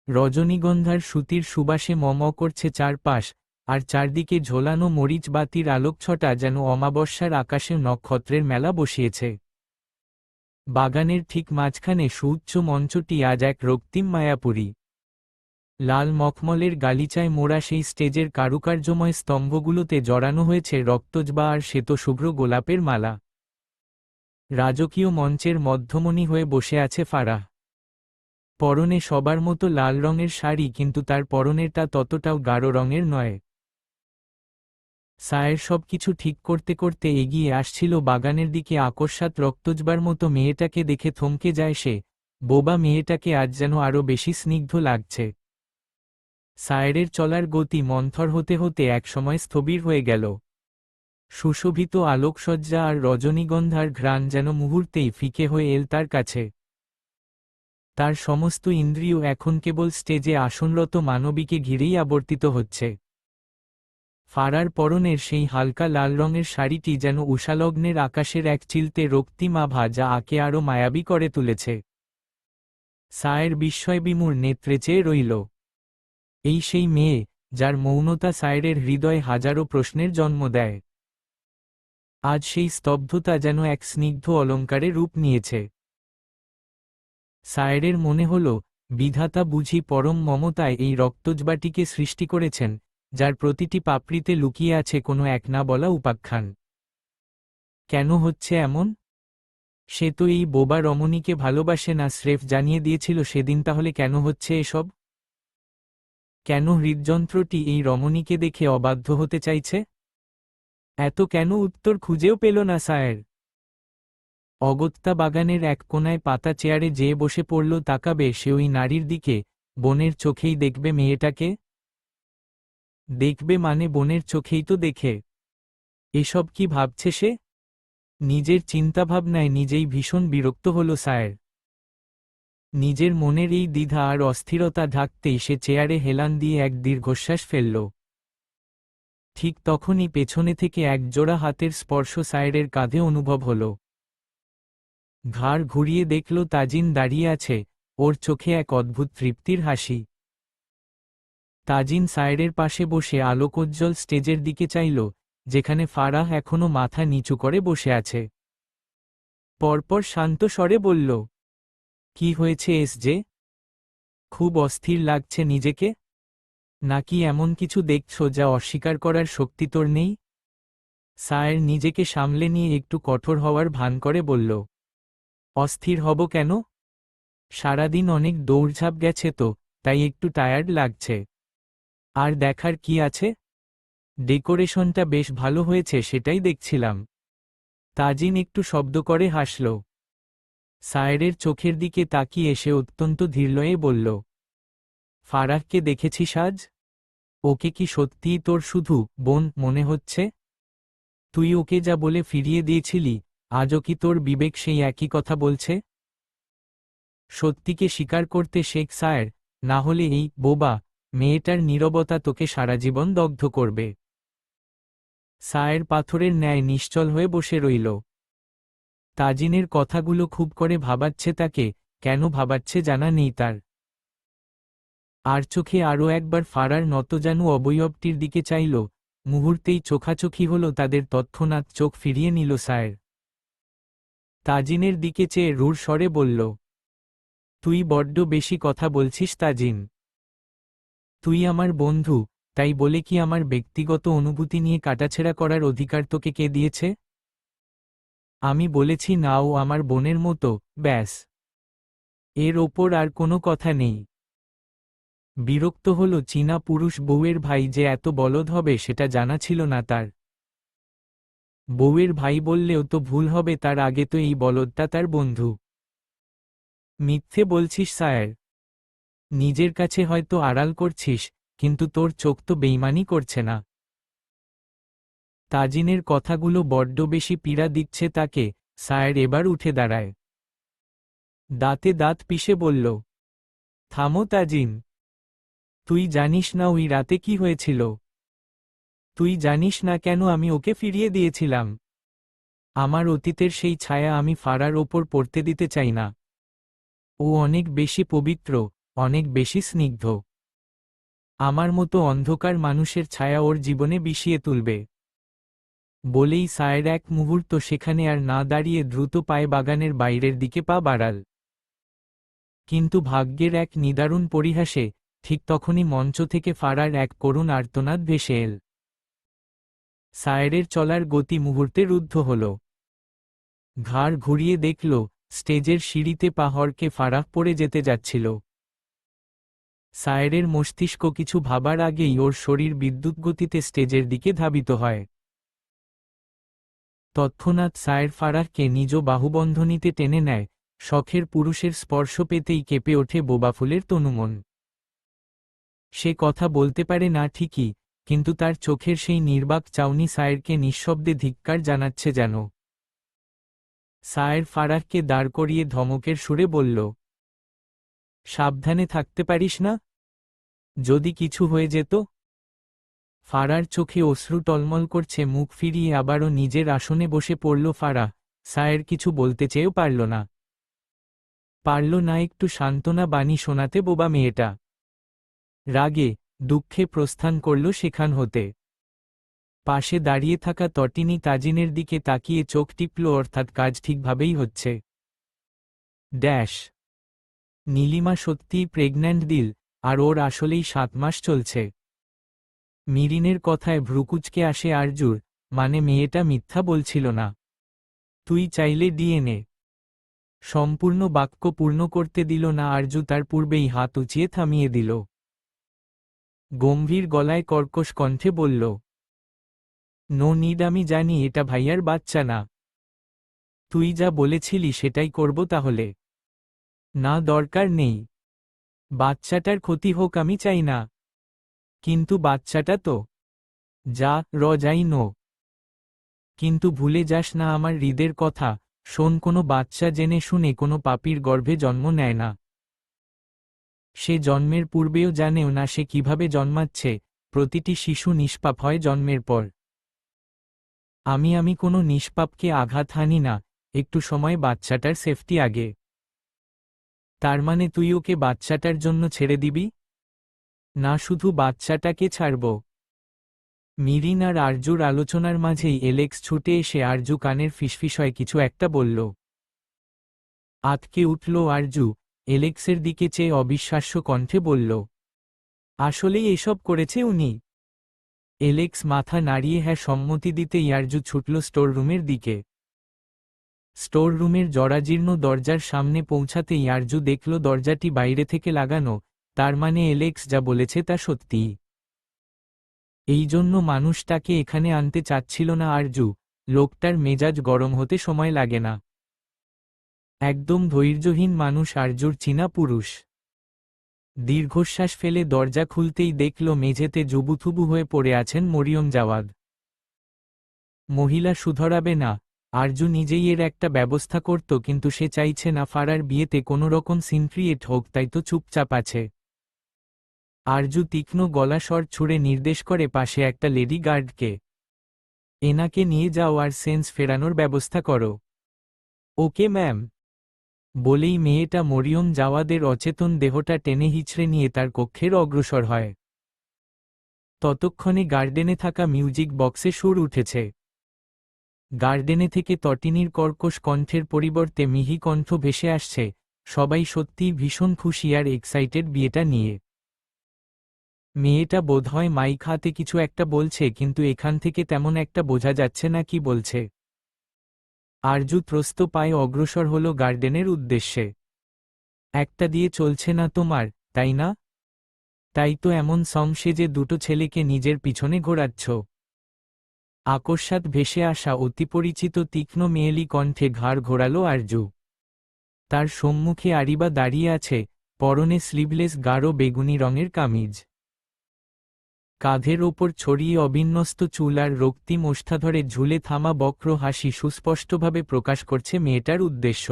রজনীগন্ধার সুতির সুবাসে মম করছে চারপাশ, আর চারদিকে ঝোলানো মরিচ বাতির আলোকছটা যেন অমাবস্যার আকাশে নক্ষত্রের মেলা বসিয়েছে। বাগানের ঠিক মাঝখানে সুউচ্চ মঞ্চটি আজ এক রক্তিম মায়াপুরী। লাল মখমলের গালিচায় মোড়া সেই স্টেজের কারুকার্যময় স্তম্ভগুলোতে জড়ানো হয়েছে রক্তজবা আর শ্বেতশুভ্র গোলাপের মালা। রাজকীয় মঞ্চের মধ্যমণি হয়ে বসে আছে ফারাহ। পরনে সবার মতো লাল রঙের শাড়ি, কিন্তু তার পরনেরটা ততটাও গাঢ় রঙের নয়। সায়ের সবকিছু ঠিক করতে করতে এগিয়ে আসছিল বাগানের দিকে। আকস্মাৎ রক্তজবার মতো মেয়েটাকে দেখে থমকে যায় সে। বোবা মেয়েটাকে আজ যেন আরও বেশি স্নিগ্ধ লাগছে। সায়েরের চলার গতি মন্থর হতে হতে একসময় স্থবির হয়ে গেল। সুশোভিত আলোকসজ্জা আর রজনীগন্ধার ঘ্রাণ যেন মুহূর্তেই ফিকে হয়ে এল তার কাছে। তার সমস্ত ইন্দ্রিয় এখন কেবল স্টেজে আসনরত মানবীকে ঘিরেই আবর্তিত হচ্ছে। ফারার পরনের সেই হালকা লাল রঙের শাড়িটি যেন উষালগ্নের আকাশের এক চিলতে রক্তিম আভা, যা আকে আরও মায়াবী করে তুলেছে। সায়ের বিস্ময়বিমূঢ় নেত্রে চেয়ে রইল। এই সেই মেয়ে, যার মৌনতা সায়েরের হৃদয়ে হাজারো প্রশ্নের জন্ম দেয়। আজ সেই স্তব্ধতা যেন এক স্নিগ্ধ অলঙ্কারে রূপ নিয়েছে। সায়েরের মনে হল, বিধাতা বুঝি পরম মমতায় এই রক্তজবাটিকে সৃষ্টি করেছেন, যার প্রতিটি পাপড়িতে লুকিয়ে আছে কোনো এক না বলা উপাখ্যান। কেন হচ্ছে এমন? সে তো এই বোবা রমণীকে ভালোবাসে না, স্রেফ জানিয়ে দিয়েছিল সেদিন। তাহলে কেন হচ্ছে এসব? কেন হৃদযন্ত্রটি এই রমণীকে দেখে অবাধ্য হতে চাইছে? এত কেন উত্তর খুঁজেও পেল না সায়ের। অগত্যা বাগানের এক কোনায় পাতা চেয়ারে যেয়ে বসে পড়ল। তাকাবে সে ওই নারীর দিকে, বোনের চোখেই দেখবে মেয়েটাকে। দেখবে মানে বোনের চোখেই তো দেখে। এসব কি ভাবছে সে? নিজের চিন্তাভাবনায় নিজেই ভীষণ বিরক্ত হল সায়ের। নিজের মনের এই দ্বিধা আর অস্থিরতা ঢাকতেই সে চেয়ারে হেলান দিয়ে এক দীর্ঘশ্বাস ফেলল। ঠিক তখনই পেছনে থেকে এক জোড়া হাতের স্পর্শ সায়েরের কাঁধে অনুভব হল। ঘাড় ঘুরিয়ে দেখল তাজিন দাঁড়িয়ে আছে, ওর চোখে এক অদ্ভুত তৃপ্তির হাসি। তাজিন সায়েরের পাশে বসে আলোকোজ্জ্বল স্টেজের দিকে চাইল, যেখানে ফারাহ এখনো মাথা নিচু করে বসে আছে। পরপর শান্ত স্বরে বলল, কি হয়েছে এসজে? খুব অস্থির লাগছে নিজেকে? নাকি এমন কিছু দেখছ যা অস্বীকার করার শক্তি তোর নেই? সায়ের নিজেকে সামলে নিয়ে একটু কঠোর হওয়ার ভান করে বলল, অস্থির হব কেন? সারাদিন অনেক দৌড়ঝাঁপ গেছে তো, তাই একটু টায়ার্ড লাগছে। আর দেখার কি আছে? ডেকোরেশনটা বেশ ভালো হয়েছে, সেটাই দেখছিলাম। তাজিন একটু শব্দ করে হাসল। সায়েরের চোখের দিকে তাকিয়ে সে অত্যন্ত ধীরলয়ে বলল, ফারাহকে দেখেছিস আজ? ওকে কি সত্যিই তোর শুধু বোন মনে হচ্ছে? তুই ওকে যা বলে ফিরিয়ে দিয়েছিলি, আজও কি তোর বিবেক সেই একই কথা বলছে? সত্যিকে স্বীকার করতে শেখ সায়ের, না হলে এই বোবা মেয়েটার নীরবতা তোকে সারা জীবন দগ্ধ করবে। সায়ের পাথরের ন্যায় নিশ্চল হয়ে বসে রইল। তাজিনের কথাগুলো খুব করে ভাবাচ্ছে তাকে, কেন ভাবাচ্ছে জানা নেই তার। আর চোখে আরও একবার ফারার নতজানু অবয়বটির দিকে চাইল। মুহূর্তেই চোখাচোখি হল তাদের। তৎক্ষণাৎ চোখ ফিরিয়ে নিল সায়ের। তাজিনের দিকে চেয়ে রূঢ় স্বরে বলল, তুই বড্ড বেশি কথা বলছিস তাজিন। তুই আমার বন্ধু, তাই বলে কি আমার ব্যক্তিগত অনুভূতি নিয়ে কাটাছেঁড়া করার অধিকার তোকে কে দিয়েছে? আমি বলেছি না ও আমার বোনের মতো, ব্যাস। এর ওপর আর কোনো কথা নেই। বিরক্ত হল চীনা পুরুষ বউয়ের ভাই যে এত বলদ হবে সেটা জানা ছিল না তার। বউয়ের ভাই বললেও তো ভুল হবে, তার আগে তো এই বলদটা তার বন্ধু। মিথ্যে বলছিস স্যার। নিজের কাছে হয়তো আড়াল করছিস, কিন্তু তোর চোখ তো বেইমানি করছে না। তাজিনের কথাগুলো বড্ড বেশি পীড়া দিচ্ছে তাকে। স্যার এবার উঠে দাঁড়ায়। দাঁতে দাঁত পিষে বলল, থামো তাজিন। তুই জানিস না ওই রাতে কি হয়েছিল? তুই জানিস না কেন আমি ওকে ফিরিয়ে দিয়েছিলাম? আমার অতীতের সেই ছায়া আমি ফারার ওপর পড়তে দিতে চাই না। ও অনেক বেশি পবিত্র, অনেক বেশি স্নিগ্ধ। আমার মতো অন্ধকার মানুষের ছায়া ওর জীবনে বিষিয়ে তুলবে। বলেই স্যার এক মুহূর্ত সেখানে আর না দাঁড়িয়ে দ্রুত পায়ে বাগানের বাইরের দিকে পা বাড়াল। কিন্তু ভাগ্যের এক নিদারুণ পরিহাসে ঠিক তখনই মঞ্চ থেকে ফারার এক করুণ আর্তনাদ ভেসে এল। স্যারের চলার গতি মুহূর্তে রুদ্ধ হল। ঘাড় ঘুরিয়ে দেখল, স্টেজের সিঁড়িতে পা হড়কে ফারাহ পড়ে যেতে যাচ্ছিল। স্যারের মস্তিষ্ক কিছু ভাবার আগেই ওর শরীর বিদ্যুৎ গতিতে স্টেজের দিকে ধাবিত হয়। তৎক্ষণাৎ স্যার ফারাহকে নিজ বাহুবন্ধনীতে টেনে নেয়। শখের পুরুষের স্পর্শ পেতেই কেঁপে ওঠে বোবাফুলের তনুমন। সে কথা বলতে পারে না ঠিকই, কিন্তু তার চোখের সেই নির্বাক চাউনি স্যারকে নিঃশব্দে ধিক্কার জানাচ্ছে যেন। স্যার ফারাহকে দাঁড় করিয়ে ধমকের সুরে বলল, সাবধানে থাকতে পারিস না? যদি কিছু হয়ে যেত? ফারার চোখে অশ্রু টলমল করছে। মুখ ফিরিয়ে আবারও নিজের আসনে বসে পড়ল ফারাহ। স্যার কিছু বলতে চেয়েও পারল না। পারল না একটু সান্ত্বনা বাণী শোনাতে বোবা মেয়েটা। রাগে, দুঃখে প্রস্থান করল সেখান হতে। পাশে দাঁড়িয়ে থাকা তটিনী তাজিনের দিকে তাকিয়ে চোখ টিপল, অর্থাৎ কাজ ঠিকভাবেই হচ্ছে। ড্যাশ। নীলিমা সত্যিই প্রেগন্যান্ট দিল, আর ওর আসলেই 7 মাস চলছে। মিরিনের কথায় ভ্রুকুচকে আসে আরজুর, মানে মেয়েটা মিথ্যা বলছিল না। তুই চাইলে ডিএনএ। সম্পূর্ণ বাক্য পূর্ণ করতে দিল না আরজু, তার পূর্বেই হাত উঁচিয়ে থামিয়ে দিল। গম্ভীর গলায় কর্কশ কণ্ঠে বলল, নো নিড, আমি জানি এটা ভাইয়ার বাচ্চা না। তুই যা বলেছিলি সেটাই করব তাহলে। না, দরকার নেই। বাচ্চাটার ক্ষতি হোক আমি চাই না। কিন্তু বাচ্চাটা তো। যা যাই নো। কিন্তু ভুলে যাস না আমার হৃদের কথা। শোন, কোনো বাচ্চা জেনে শুনে কোনো পাপীর গর্ভে জন্ম নেয় না। সে জন্মের পূর্বেও জানেও না সে কিভাবে জন্মাচ্ছে। প্রতিটি শিশু নিষ্পাপ হয় জন্মের পর। আমি কোনো নিষ্পাপকে আঘাত হানি না। একটু সময় বাচ্চাটার সেফটি আগে। তার মানে তুই ওকে বাচ্চাটার জন্য ছেড়ে দিবি? না, শুধু বাচ্চাটাকে ছাড়ব। মিরিন আর আরজুর আলোচনার মাঝেই এলেক্স ছুটে এসে আরজু কানের ফিসফিসয় কিছু একটা বলল। আতকে উঠল আরজু, এলেক্সের দিকে চেয়ে অবিশ্বাস্য কণ্ঠে বলল, আসলেই এসব করেছে উনি? এলেক্স মাথা নাড়িয়ে হ্যাঁ সম্মতি দিতেই আরজু ছুটল স্টোর রুমের দিকে। স্টোর রুমের জরাজীর্ণ দরজার সামনে পৌঁছাতেই আরজু দেখল দরজাটি বাইরে থেকে লাগানো। তার মানে এলেক্স যা বলেছে তা সত্যি। এই জন্য মানুষটাকে এখানে আনতে চাচ্ছিল না আরজু। লোকটার মেজাজ গরম হতে সময় লাগে না। একদম ধৈর্যহীন মানুষ আরজুর চীনা পুরুষ। দীর্ঘশ্বাস ফেলে দরজা খুলতেই দেখল মেঝেতে জুবুথুবু হয়ে পড়ে আছেন মরিয়ম জাওয়াদ। মহিলা শুধরাবে না। আরজু নিজেই এর একটা ব্যবস্থা করত, কিন্তু সে চাইছে না ফারার বিয়েতে কোনো রকম সিন ক্রিয়েট হোক, তাই তো চুপচাপ আছে। আরজু তীক্ষ্ণ গলা স্বর ছুড়ে নির্দেশ করে পাশে একটা লেডি গার্ডকে, এনাকে নিয়ে যাও আর সেন্স ফেরানোর ব্যবস্থা করো। Okay ma'am. বলেই মেয়েটা মরিয়ম জাওয়াদের অচেতন দেহটা টেনে হিচড়ে নিয়ে তার কক্ষের অগ্রসর হয়। ততক্ষণে গার্ডেনে থাকা মিউজিক বক্সে সুর উঠেছে। গার্ডেনে থেকে তটিনীর কর্কশ কণ্ঠের পরিবর্তে মিহি কণ্ঠ ভেসে আসছে। সবাই সত্যিই ভীষণ খুশি আর এক্সাইটেড বিয়েটা নিয়ে। মেয়েটা বোধহয় মাইক হাতে কিছু একটা বলছে, কিন্তু এখান থেকে তেমন একটা বোঝা যাচ্ছে না কি বলছে। আরজু ত্রস্ত পায়ে অগ্রসর হল গার্ডেনের উদ্দেশ্যে। একটা দিয়ে চলছে না তোমার, তাই না? তাই তো এমন সং সেজে দুটো ছেলেকে নিজের পিছনে ঘোরাচ্ছ। আকস্মাৎ ভেসে আসা অতিপরিচিত তীক্ষ্ণ মেয়েলি কণ্ঠে ঘাড় ঘোরালো আরজু। তার সম্মুখে আরিবা দাঁড়িয়ে আছে, পরনে স্লিভলেস গাঢ় বেগুনি রঙের কামিজ। কাঁধের ওপর ছড়িয়ে অবিন্যস্ত চুল আর রক্তিম ওষ্ঠাধরে ঝুলে থামা বক্র হাসি সুস্পষ্টভাবে প্রকাশ করছে মেয়েটার উদ্দেশ্য।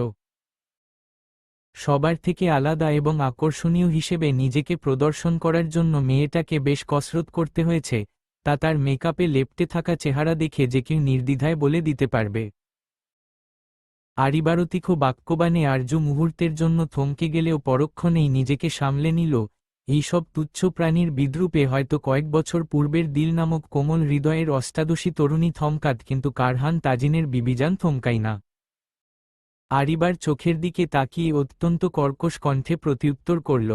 সবার থেকে আলাদা এবং আকর্ষণীয় হিসেবে নিজেকে প্রদর্শন করার জন্য মেয়েটাকে বেশ কসরত করতে হয়েছে, তা তার মেকআপে লেপ্টে থাকা চেহারা দেখে যে কেউ নির্দ্বিধায় বলে দিতে পারবে। আরিবারতিখ বাক্যবাণে আরজু মুহূর্তের জন্য থমকে গেলেও পরক্ষণেই নিজেকে সামলে নিল। এইসব তুচ্ছ প্রাণীর বিদ্রূপে হয়তো কয়েক বছর পূর্বের দিল নামক কোমল হৃদয়ের অষ্টাদশী তরুণী থমকাত, কিন্তু কারহান তাজিনের বিবিজান থমকাই না। আরিবার চোখের দিকে তাকিয়ে অত্যন্ত কর্কশ কণ্ঠে প্রত্যুত্তর করল,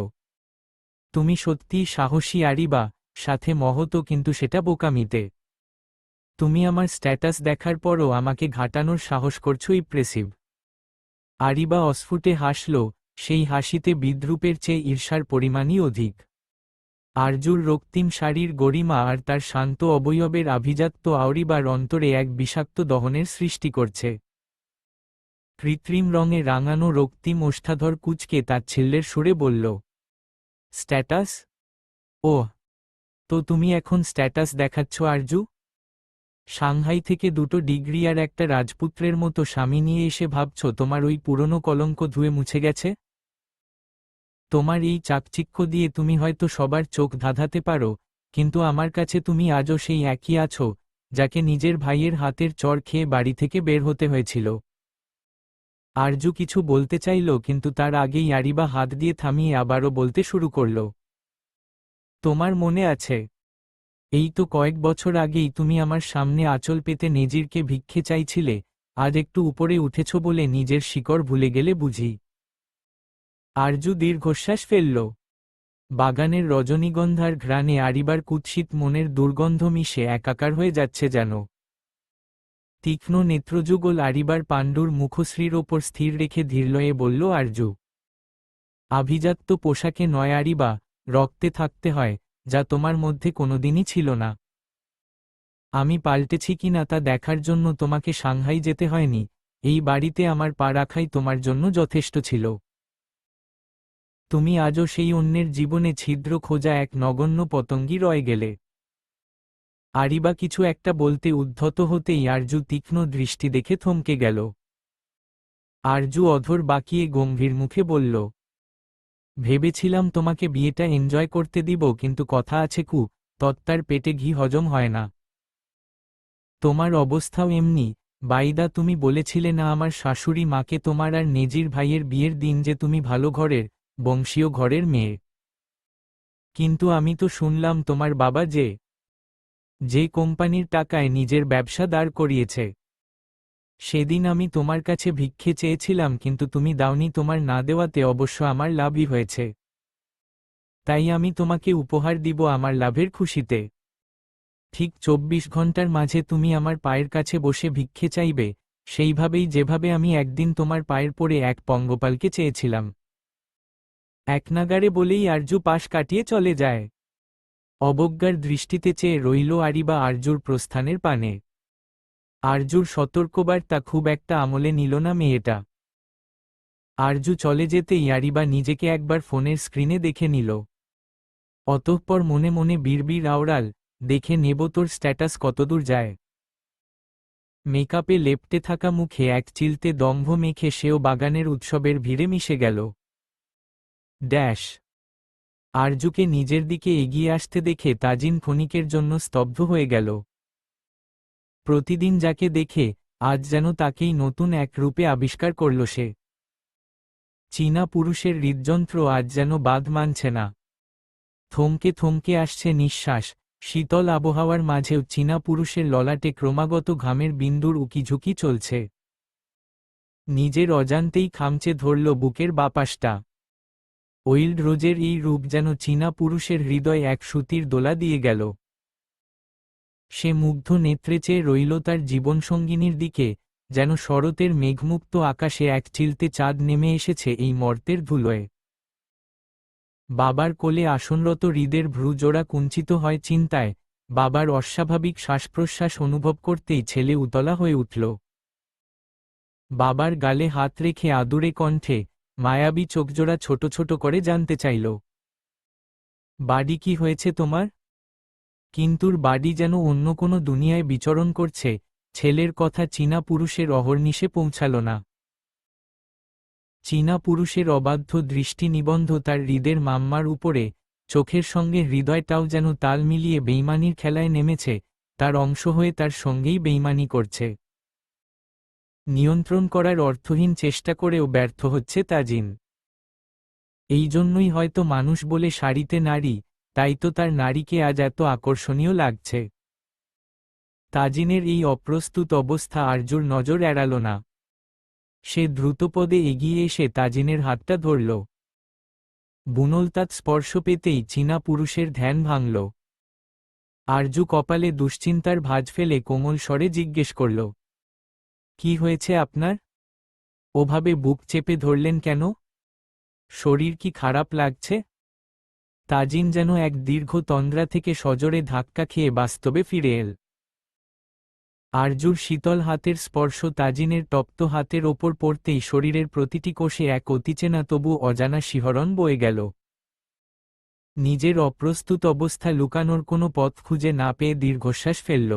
তুমি সত্যিই সাহসী আরিবা, সাথে মহৎ, কিন্তু সেটা বোকামিতে। তুমি আমার স্ট্যাটাস দেখার পরও আমাকে ঘাটানোর সাহস করছো, ইমপ্রেসিভ। আরিবা অস্ফুটে হাসল, সেই হাসিতে বিদ্রূপের চেয়ে ঈর্ষার পরিমাণই অধিক। আরজুর রক্তিম শাড়ির গরিমা আর তার শান্ত অবয়বের আভিজাত্য আরিবার অন্তরে এক বিষাক্ত দহনের সৃষ্টি করছে। কৃত্রিম রঙে রাঙানো রক্তিম ওষ্ঠাধর কুঁচকে তাচ্ছিল্যের সুরে বলল, স্ট্যাটাস? ওহ, তো তুমি এখন স্ট্যাটাস দেখাচ্ছ আরজু? সাংহাই থেকে 2টো ডিগ্রি আর একটা রাজপুত্রের মতো স্বামী নিয়ে এসে ভাবছ তোমার ওই পুরনো কলঙ্ক ধুয়ে মুছে গেছে? তোমার এই চাকচিক্য দিয়ে তুমি হয়তো সবার চোখ ধাঁধাতে পারো, কিন্তু আমার কাছে তুমি আজও সেই একই আছো, যাকে নিজের ভাইয়ের হাতের চড় খেয়ে বাড়ি থেকে বের হতে হয়েছিল। আরজু কিছু বলতে চাইল, কিন্তু তার আগেই আরিবা হাত দিয়ে থামিয়ে আবারও বলতে শুরু করল, তোমার মনে আছে, এই তো কয়েক বছর আগেই তুমি আমার সামনে আঁচল পেতে নেজিরকে ভিক্ষে চাইছিলে, আজ একটু উপরে উঠেছ বলে নিজের শিকড় ভুলে গেলে বুঝি? আরজু দীর্ঘশ্বাস ফেলল। বাগানের রজনীগন্ধার ঘ্রাণে আরিবার কুৎসিত মনের দুর্গন্ধ মিশে একাকার হয়ে যাচ্ছে যেন। তীক্ষ্ণ নেত্রযুগল আরিবার পাণ্ডুর মুখশ্রীর ওপর স্থির রেখে ধীরলয়ে বলল আরজু, আভিজাত্য পোশাকে নয় আরিবা, রক্তে থাকতে হয়, যা তোমার মধ্যে কোনোদিনই ছিল না। আমি পাল্টেছি কিনা তা দেখার জন্য তোমাকে সাংহাই যেতে হয়নি, এই বাড়িতে আমার পা রাখাই তোমার জন্য যথেষ্ট ছিল। তুমি আজও সেই অন্যের জীবনে ছিদ্র খোঁজা এক নগণ্য পতঙ্গই রয়ে গেলে। আরিবা কিছু একটা বলতে উদ্ধত হতেই আরজু তীক্ষ্ণ দৃষ্টি দেখে থমকে গেল। আরজু অধর বাঁকিয়ে গম্ভীর মুখে বলল, ভেবেছিলাম তোমাকে বিয়েটা এনজয় করতে দিব, কিন্তু কথা আছে কু, তত্ত্বার পেটে ঘি হজম হয় না। তোমার অবস্থাও এমনি। বাইদা, তুমি বলেছিলে না আমার শাশুড়ি মাকে তোমার আর নেজির ভাইয়ের বিয়ের দিন যে তুমি ভালো ঘরের, বংশীয় ঘরের মেয়ে। কিন্তু আমি তো শুনলাম তোমার বাবা যে কোম্পানির টাকায় নিজের ব্যবসা দাঁড় করিয়েছে। সেদিন আমি তোমার কাছে ভিক্ষে চেয়েছিলাম, কিন্তু তুমি দাওনি। তোমার না দেওয়াতে অবশ্য আমার লাভই হয়েছে, তাই আমি তোমাকে উপহার দিব আমার লাভের খুশিতে। ঠিক 24 ঘন্টার মাঝে তুমি আমার পায়ের কাছে বসে ভিক্ষে চাইবে, সেইভাবেই যেভাবে আমি একদিন তোমার পায়ের পরে এক পঙ্গপালকে চেয়েছিলাম। একনাগাড়ে বলেই আরজু পাশ কাটিয়ে চলে যায়। অবজ্ঞার দৃষ্টিতে চেয়ে রইল আরিবা আরজুর প্রস্থানের পানে। আরজুর সতর্কবার্তা খুব একটা আমলে নিল না মেয়েটা। আরজু চলে যেতেই আরিবা নিজেকে একবার ফোনের স্ক্রিনে দেখে নিল। অতঃপর মনে মনে বিড়বিড় আওড়াল, দেখে নেব তোর স্ট্যাটাস কতদূর যায়। মেকআপে লেপ্টে থাকা মুখে এক চিলতে দম্ভ মেখে সেও বাগানের উৎসবের ভিড়ে মিশে গেল। ড্যাশ। আরজুকে নিজের দিকে এগিয়ে আসতে দেখে তাজিন ক্ষণিকের জন্য স্তব্ধ হয়ে গেল। প্রতিদিন যাকে দেখে, আজ যেন তাকেই নতুন এক রূপে আবিষ্কার করল সে। চীনা পুরুষের হৃদযন্ত্র আজ যেন বাদ মানছে না। থমকে থমকে আসছে নিঃশ্বাস। শীতল আবহাওয়ার মাঝেও চীনা পুরুষের ললাটে ক্রমাগত ঘামের বিন্দুর উকিঝুঁকি চলছে। নিজের অজান্তেই খামচে ধরল বুকের বাপাসটা। ওইল্ড রোজের এই রূপ যেন চীনা পুরুষের হৃদয় এক সুতির দোলা দিয়ে গেল। সে মুগ্ধ নেত্রে চেয়ে রইল তার জীবনসঙ্গিনীর দিকে, যেন শরতের মেঘমুক্ত আকাশে এক চিলতে চাঁদ নেমে এসেছে এই মর্তের ধুলোয়। বাবার কোলে আসনরত হৃদের ভ্রুজোড়া কুঞ্চিত হয় চিন্তায়। বাবার অস্বাভাবিক শ্বাসপ্রশ্বাস অনুভব করতেই ছেলে উতলা হয়ে উঠল। বাবার গালে হাত রেখে আদুরে কণ্ঠে, মায়াবী চোখজোড়া ছোট ছোট করে জানতে চাইল, বাড়ি কি হয়েছে তোমার? কিন্তুর বাড়ি যেন অন্য কোনো দুনিয়ায় বিচরণ করছে। ছেলের কথা চীনা পুরুষের অহর্নিশে পৌঁছাল না। চীনা পুরুষের অবাধ্য দৃষ্টি নিবন্ধ তার হৃদের মাম্মার উপরে, চোখের সঙ্গে হৃদয়টাও যেন তাল মিলিয়ে বেইমানির খেলায় নেমেছে, তার অংশ হয়ে তার সঙ্গেই বেইমানি করছে। নিয়ন্ত্রণ করার অর্থহীন চেষ্টা করেও ব্যর্থ হচ্ছে তাজিন। এই জন্যই হয়তো মানুষ বলে শাড়িতে নারী, তাই তো তার নারীকে আজ এত আকর্ষণীয় লাগছে। তাজিনের এই অপ্রস্তুত অবস্থা আরজুর নজর এড়াল না। সে দ্রুতপদে এগিয়ে এসে তাজিনের হাতটা ধরল। বুনলতাৎ স্পর্শ পেতেই চীনা পুরুষের ধ্যান ভাঙল। আরজু কপালে দুশ্চিন্তার ভাঁজ ফেলে কোমল স্বরে জিজ্ঞেস করল, কি হয়েছে আপনার? ওভাবে বুক চেপে ধরলেন কেন? শরীর কি খারাপ লাগছে? তাজিন যেন এক দীর্ঘ তন্দ্রা থেকে সজোরে ধাক্কা খেয়ে বাস্তবে ফিরে এল। আরজুর শীতল হাতের স্পর্শ তাজিনের তপ্ত হাতের ওপর পড়তেই শরীরের প্রতিটি কোষে এক অতিচেনা তবু অজানা শিহরণ বয়ে গেল। নিজের অপ্রস্তুত অবস্থা লুকানোর কোনো পথ খুঁজে না পেয়ে দীর্ঘশ্বাস ফেলল।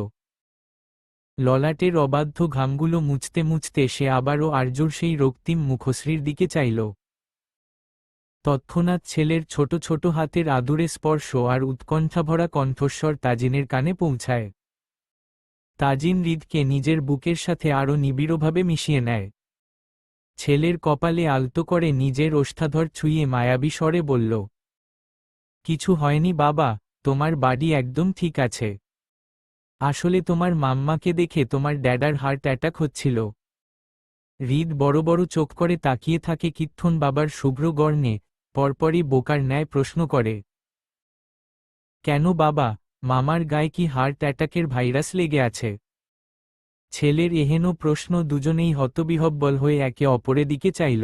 ললাটের অবাধ্য ঘামগুলো মুছতে মুছতে সে আবারও আরজুর সেই রক্তিম মুখশ্রীর দিকে চাইল। তৎক্ষণাৎ ছেলের ছোট ছোট হাতের আদুরে স্পর্শ আর উৎকণ্ঠাভরা কণ্ঠস্বর তাজিনের কানে পৌঁছায়। তাজিন হৃদকে নিজের বুকের সাথে আরও নিবিড়ভাবে মিশিয়ে নেয়। ছেলের কপালে আলতো করে নিজের ওষ্ঠাধর ছুঁয়ে মায়াবী স্বরে বলল, কিছু হয়নি বাবা, তোমার বাড়ি একদম ঠিক আছে। আসলে তোমার মাম্মাকে দেখে তোমার ড্যাডার হার্ট অ্যাটাক হচ্ছিল। হৃদ বড় বড় চোখ করে তাকিয়ে থাকে কিথন বাবার শুভ্র গর্ণে, পরপরই বোকার ন্যায় প্রশ্ন করে, কেন বাবা, মামার গায়ে কি হার্ট অ্যাটাকের ভাইরাস লেগে আছে? ছেলের এহেন প্রশ্ন দুজনেই হতবিহ্বল হয়ে একে অপরের দিকে চাইল।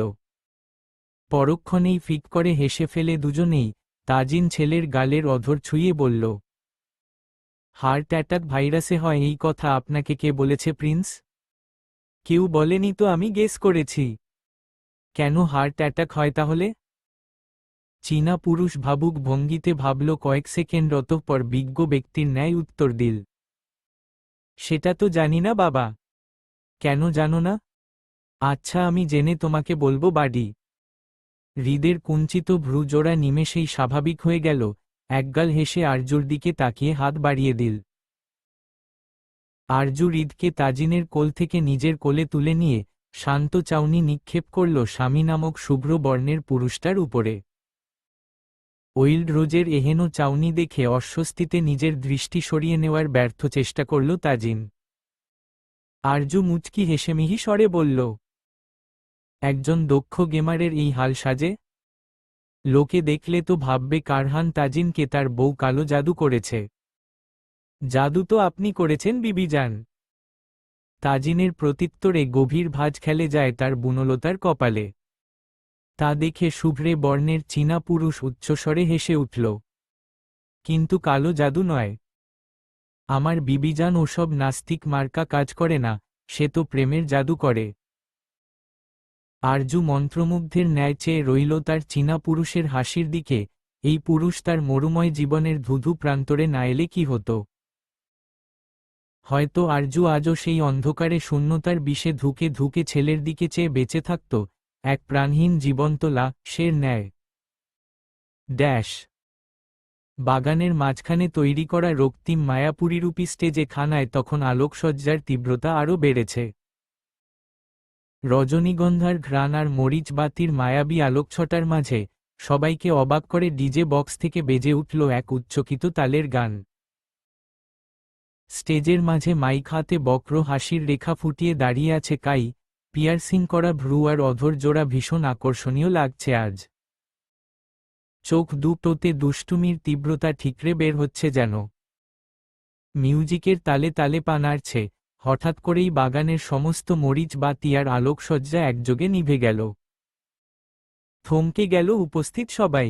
পরক্ষণেই ফিক করে হেসে ফেলে দুজনেই। তাজিন ছেলের গালের অধর ছুঁয়ে বলল, হার্ট অ্যাটাক ভাইরাসে হয় এই কথা আপনাকে কে বলেছে প্রিন্স? কেউ বলেনি তো, আমি গেস করেছি। কেন হার্ট অ্যাটাক হয় তাহলে? চীনা পুরুষ ভাবুক ভঙ্গিতে ভাবল কয়েক সেকেন্ড, অতঃপর বিজ্ঞ ব্যক্তির ন্যায় উত্তর দিল, সেটা তো জানি না বাবা। কেন জানো না? আচ্ছা, আমি জেনে তোমাকে বলবো বাড়ি। হৃদের কুঞ্চিত ভ্রুজোড়া নিমেষেই স্বাভাবিক হয়ে গেল। একগাল হেসে আরজুর দিকে তাকিয়ে হাত বাড়িয়ে দিল। আরজু হৃদকে তাজিনের কোল থেকে নিজের কোলে তুলে নিয়ে শান্ত চাউনি নিক্ষেপ করল স্বামী নামক শুভ্র বর্ণের পুরুষটার উপরে। ওইল্ড রোজের এহেন চাউনি দেখে অস্বস্তিতে নিজের দৃষ্টি সরিয়ে নেওয়ার ব্যর্থ চেষ্টা করল তাজিন। আরজু মুচকি হেসেমিহি স্বরে বলল, একজন দক্ষ গেমারের এই হাল সাজে? লোকে দেখলে তো ভাববে কারহান তাজিনকে তার বউ কালো জাদু করেছে। জাদু তো আপনি করেছেন বিবিজান। তাজিনের প্রত্যুত্তরে গভীর ভাঁজ খেলে যায় তার বুনলতার কপালে। তা দেখে শুভ্রে বর্ণের চীনা পুরুষ উচ্চস্বরে হেসে উঠল, কিন্তু কালো জাদু নয়। আমার বিবিজান ওসব নাস্তিক মার্কা কাজ করে না, সে তো প্রেমের জাদু করে। আরজু মন্ত্রমুগ্ধের ন্যায় চেয়ে রইল তার চীনা পুরুষের হাসির দিকে। এই পুরুষ তার মরুময় জীবনের ধুধু প্রান্তরে না এলে কি হতো? হয়তো আরজু আজও সেই অন্ধকারে শূন্যতার বিষে ধুকে ধুকে ছেলের দিকে চেয়ে বেঁচে থাকত, এক প্রাণহীন জীবন্ত লাশের ন্যায়। ড্যাশ। বাগানের মাঝখানে তৈরি করা রক্তিম মায়াপুরীরূপী স্টেজে খানায় তখন আলোকসজ্জার তীব্রতা আরও বেড়েছে। রজনীগন্ধার ঘ্রাণ আর মরিচ বাতির মায়াবী আলোকছটার মাঝে সবাইকে অবাক করে ডিজে বক্স থেকে বেজে উঠল এক উচ্চকিত তালের গান। স্টেজের মাঝে মাইক হাতে বক্র হাসির রেখা ফুটিয়ে দাঁড়িয়ে আছে কাই, পিয়ার্সিং করা ভ্রু আর অধর জোড়া ভীষণ আকর্ষণীয় লাগছে আজ। চোখ দুটোতে দুষ্টুমির তীব্রতা ঠিকরে বের হচ্ছে যেন। মিউজিকের তালে তালে পা নাড়ছে। হঠাৎ করেই বাগানের সমস্ত মরিচ বাতি আর আলোকসজ্জা একযোগে নিভে গেল। থমকে গেল উপস্থিত সবাই।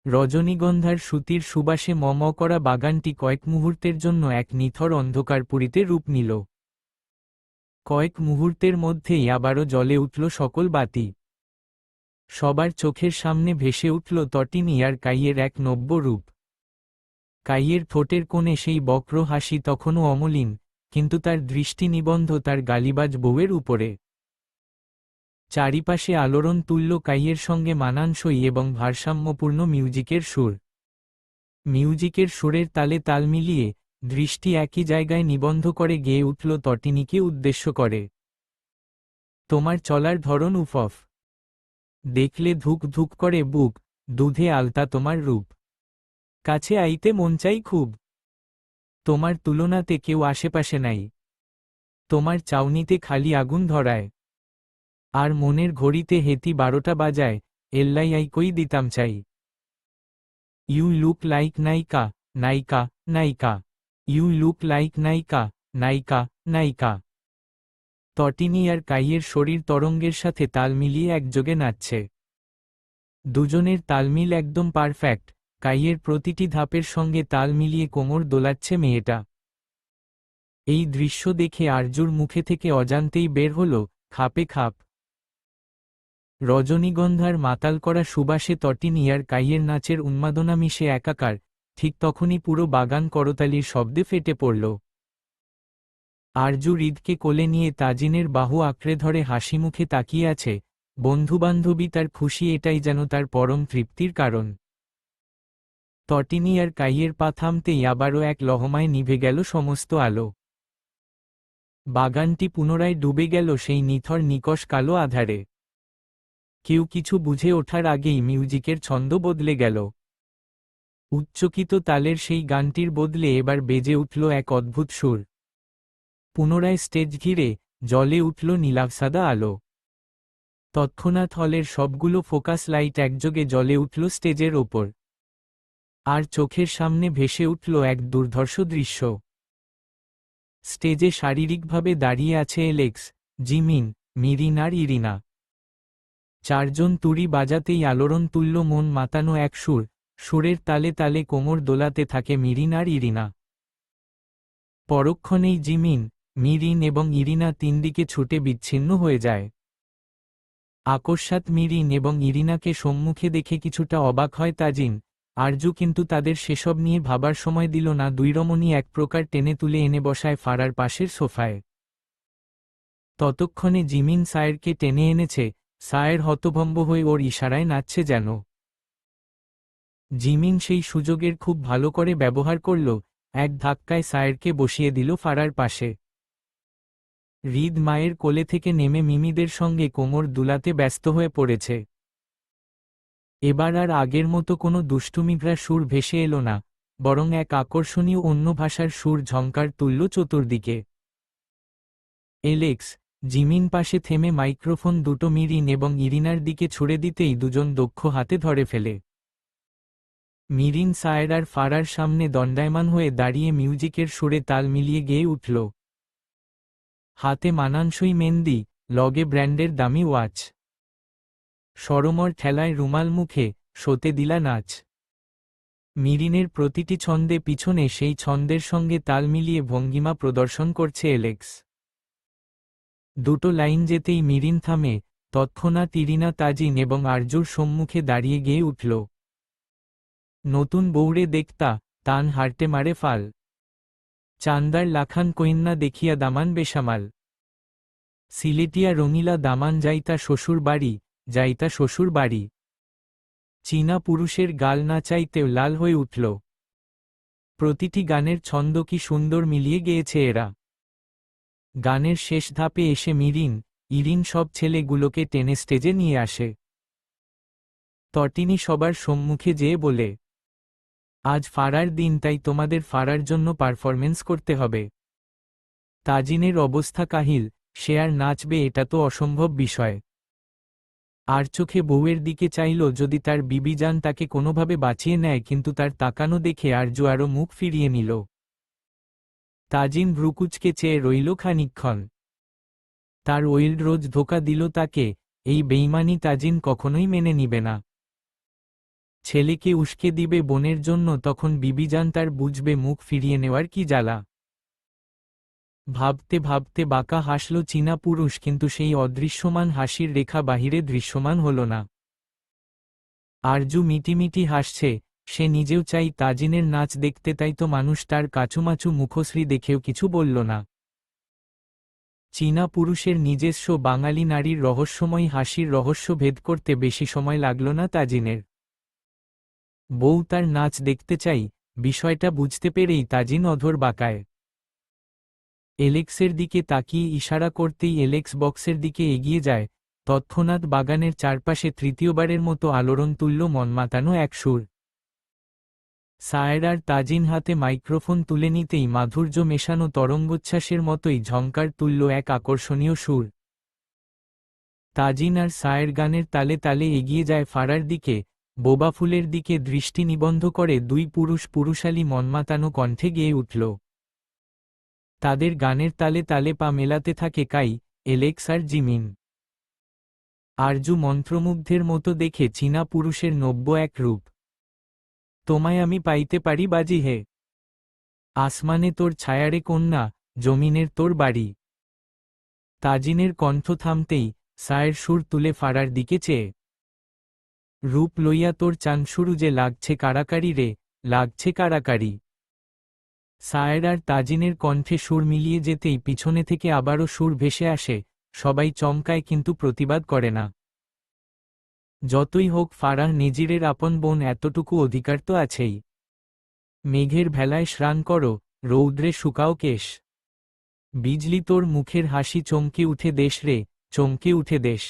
রজনীগন্ধার সুতির সুবাসে মম করা বাগানটি কয়েক মুহূর্তের জন্য এক নিথর অন্ধকারপুরীতে রূপ নিল। কয়েক মুহূর্তের মধ্যেই আবারও জ্বলে উঠল সকল বাতি। সবার চোখের সামনে ভেসে উঠল তটিনী আর কাইয়ের এক নব্য রূপ। কাইয়ের ঠোঁটের কোণে সেই বক্র হাসি তখনও অমলিন, কিন্তু তার দৃষ্টি নিবন্ধ তার গালিবাজ বউয়ের উপরে। চারিপাশে আলোড়ন তুলল কাইয়ের সঙ্গে মানানসই এবং ভারসাম্যপূর্ণ মিউজিকের সুর। মিউজিকের সুরের তালে তাল মিলিয়ে দৃষ্টি একই জায়গায় নিবন্ধ করে গেয়ে উঠল তটিনীকে উদ্দেশ্য করে। তোমার চলার ধরন উফফ, দেখলে ধুক ধুক করে বুক, দুধে আলতা তোমার রূপ, কাছে আইতে মন চাই খুব, তোমার তুলনাতে কেউ আশেপাশে নাই, তোমার চাউনিতে খালি আগুন ধরায়, আর মনের ঘড়িতে হেতি 12টা বাজায়, এল্লাই আই কই দিতাম চাই। ইউ লুক লাইক নায়িকা, নায়িকা, নায়িকা, ইউ লুক লাইক নায়িকা, নায়িকা, নায়িকা। তটিনী আর কাইয়ের শরীর তরঙ্গের সাথে তাল মিলিয়ে একযোগে নাচছে। দুজনের তালমিল একদম পারফেক্ট, কাইয়ের প্রতিটি ধাপের সঙ্গে তাল মিলিয়ে কোমর দোলাচ্ছে মেয়েটা। এই দৃশ্য দেখে আরজুর মুখে থেকে অজান্তেই বের হল, খাপে খাপ। রজনীগন্ধার মাতাল করা সুবাসে তটিনী আর কাইয়ের নাচের উন্মাদনা মিশে একাকার, ঠিক তখনই পুরো বাগান করতালির শব্দে ফেটে পড়ল। আরজু হৃদকে কোলে নিয়ে তাজিনের বাহু আঁকড়ে ধরে হাসিমুখে তাকিয়ে আছে। বন্ধুবান্ধবী তার খুশি, এটাই যেন তার পরম তৃপ্তির কারণ। তটিনী আর কাইয়ের পা থামতেই আবারও এক লহমায় নিভে গেল সমস্ত আলো। বাগানটি পুনরায় ডুবে গেল সেই নিথর নিকষ কালো আধারে। কেউ কিছু বুঝে ওঠার আগেই মিউজিকের ছন্দ বদলে গেল। উচ্চকিত তালের সেই গানটির বদলে এবার বেজে উঠল এক অদ্ভুত সুর। পুনরায় স্টেজ ঘিরে জ্বলে উঠল নীলাভসাদা আলো। তৎক্ষণাৎ হলের সবগুলো ফোকাস লাইট একযোগে জ্বলে উঠল স্টেজের ওপর। আর চোখের সামনে ভেসে উঠল এক দুর্ধর্ষ দৃশ্য। স্টেজে শারীরিকভাবে দাঁড়িয়ে আছে এলেক্স, জিমিন, মিরিন আর ইরিনা। চারজন তুড়ি বাজাতেই আলোড়ন তুলল মন মাতানো এক সুর। সুরের তালে তালে কোমর দোলাতে থাকে মিরিন আর ইরিনা। পরক্ষণেই জিমিন, মিরিন এবং ইরিনা তিনদিকে ছুটে বিচ্ছিন্ন হয়ে যায়। আকস্মাৎ মিরিন এবং ইরিনাকে সম্মুখে দেখে কিছুটা অবাক হয় তাজিন। আরজু কিন্তু তাদের সেসব নিয়ে ভাবার সময় দিল না। দুই রমণী এক প্রকার টেনে তুলে এনে বসায় ফারার পাশের সোফায়। ততক্ষণে জিমিন সায়েরকে টেনে এনেছে। সায়ের হতভম্ব হয়ে ওর ইশারায় নাচছে যেন। জিমিন সেই সুযোগের খুব ভালো করে ব্যবহার করল, এক ধাক্কায় সায়েরকে বসিয়ে দিল ফারার পাশে। হৃদ মায়ের কোলে থেকে নেমে মিমিদের সঙ্গে কোমর দুলাতে ব্যস্ত হয়ে পড়েছে। এবার আর আগের মতো কোনো দুষ্টুমিভরা সুর ভেসে এলো না, বরং এক আকর্ষণীয় অন্য ভাষার সুর ঝঙ্কার তুলল চতুর্দিকে। এলেক্স, জিমিন পাশে থেমে মাইক্রোফোন দুটো মিরিন এবং ইরিনার দিকে ছুড়ে দিতেই দুজন দক্ষ হাতে ধরে ফেলে। মিরিন সায়ের আর ফারার সামনে দণ্ডায়মান হয়ে দাঁড়িয়ে মিউজিকের সুরে তাল মিলিয়ে গেয়ে উঠল। হাতে মানানসই মেহেন্দি, লগে ব্র্যান্ডের দামি ওয়াচ। সরমর ঠেলায় রুমাল মুখে, শোতে দিলা নাচ। মিরিনের প্রতিটি ছন্দে পিছনে সেই ছন্দের সঙ্গে তাল মিলিয়ে ভঙ্গিমা প্রদর্শন করছে এলেক্স। দুটো লাইন যেতেই মিরিন থামে, তৎক্ষণাৎ ইরিনা তাজিন এবং আরজুর সম্মুখে দাঁড়িয়ে গেয়ে উঠল। নতুন বৌড়ে দেখতা, তান হারতে মারে ফাল। চান্দার লাখান কইন্না দেখিয়া দামান বেসামাল। সিলেটিয়া রঙিলা দামান যাইতা শ্বশুর বাড়ি, যাইতা শ্বশুর বাড়ি। চীনা পুরুষের গাল না চাইতেও লাল হয়ে উঠল। প্রতিটি গানের ছন্দ কি সুন্দর মিলিয়ে গেয়েছে এরা। গানের শেষ ধাপে এসে মিরিন, ইরিন সব ছেলেগুলোকে টেনে স্টেজে নিয়ে আসে। তটিনী সবার সম্মুখে যেয়ে বলে, আজ ফারার দিন, তাই তোমাদের ফারার জন্য পারফরমেন্স করতে হবে। তাজিনের অবস্থা কাহিল, সে আর নাচবে এটা তো অসম্ভব বিষয়। আর চোখে বউয়ের দিকে চাইল যদি তার বিবি জান তাকে কোনোভাবে বাঁচিয়ে নেয়, কিন্তু তার তাকানো দেখে আরজু আরও মুখ ফিরিয়ে নিল। তাজিন ভ্রুকুচকে চেয়ে রইল খানিকক্ষণ। তার ওইল্ড রোজ ধোঁকা দিল তাকে, এই বেইমানি তাজিন কখনোই মেনে নিবে না। ছেলেকে উস্কে দিবে বোনের জন্য, তখন বিবিজান তার বুঝবে মুখ ফিরিয়ে নেওয়ার কি জ্বালা। ভাবতে ভাবতে বাঁকা হাসল চীনা পুরুষ, কিন্তু সেই অদৃশ্যমান হাসির রেখা বাহিরে দৃশ্যমান হল না। আরজু মিটিমিটি হাসছে, সে নিজেও চাই তাজিনের নাচ দেখতে, তাই তো মানুষ তার কাচুমাচু মুখশ্রী দেখেও কিছু বলল না। চীনা পুরুষের নিজস্ব বাঙালি নারীর রহস্যময়ী হাসির রহস্য ভেদ করতে বেশি সময় লাগল না তাজিনের। বউ তার নাচ দেখতে চাই, বিষয়টা বুঝতে পেরেই তাজিন অধর বাঁকায়। এলেক্সের দিকে তাকিয়ে ইশারা করতেই এলেক্স বক্সের দিকে এগিয়ে যায়। তৎক্ষণাৎ বাগানের চারপাশে তৃতীয়বারের মতো আলোড়ন তুলল মনমাতানো এক সুর। সায়ের আর তাজিন হাতে মাইক্রোফোন তুলে নিতেই মাধুর্য মেশানো তরঙ্গোচ্ছ্বাসের মতোই ঝঙ্কার তুলল এক আকর্ষণীয় সুর। তাজিন আর সায়ের গানের তালে তালে এগিয়ে যায় ফারার দিকে, বোবা ফুলের দিকে দৃষ্টি নিবন্ধ করে দুই পুরুষ পুরুষালী মনমাতানো কণ্ঠে গেয়ে উঠল। তাদের গানের তালে তালে পা মেলাতে থাকে কাই, এলেক্স আর জিমিন। আরজু মন্ত্রমুগ্ধের মতো দেখে চীনা পুরুষের নব্য এক রূপ। তোমায় আমি পাইতে পারি বাজি হে। আসমানে তোর ছায়ারে কন্যা, জমিনের তোর বাড়ি। তাজিনের কণ্ঠ থামতেই সায়ের সুর তুলে ফারার দিকে চেয়ে। রূপ লইয়া তোর চান শুরু যে লাগছে কারাকারি রে, লাগছে কারাকারি। সায়ের আর তাজিনের কণ্ঠে সুর মিলিয়ে যেতেই পিছনে থেকে আবারও সুর ভেসে আসে, সবাই চমকায় কিন্তু প্রতিবাদ করে না। যতই হোক ফারাহ নেজিরের আপন বোন, এতটুকু অধিকার তো আছেই। মেঘের ভেলায় স্নান করো, রৌদ্রে শুকাও কেশ। বিজলি তোর মুখের হাসি চমকে উঠে দেশ রে, চমকে উঠে দেশ।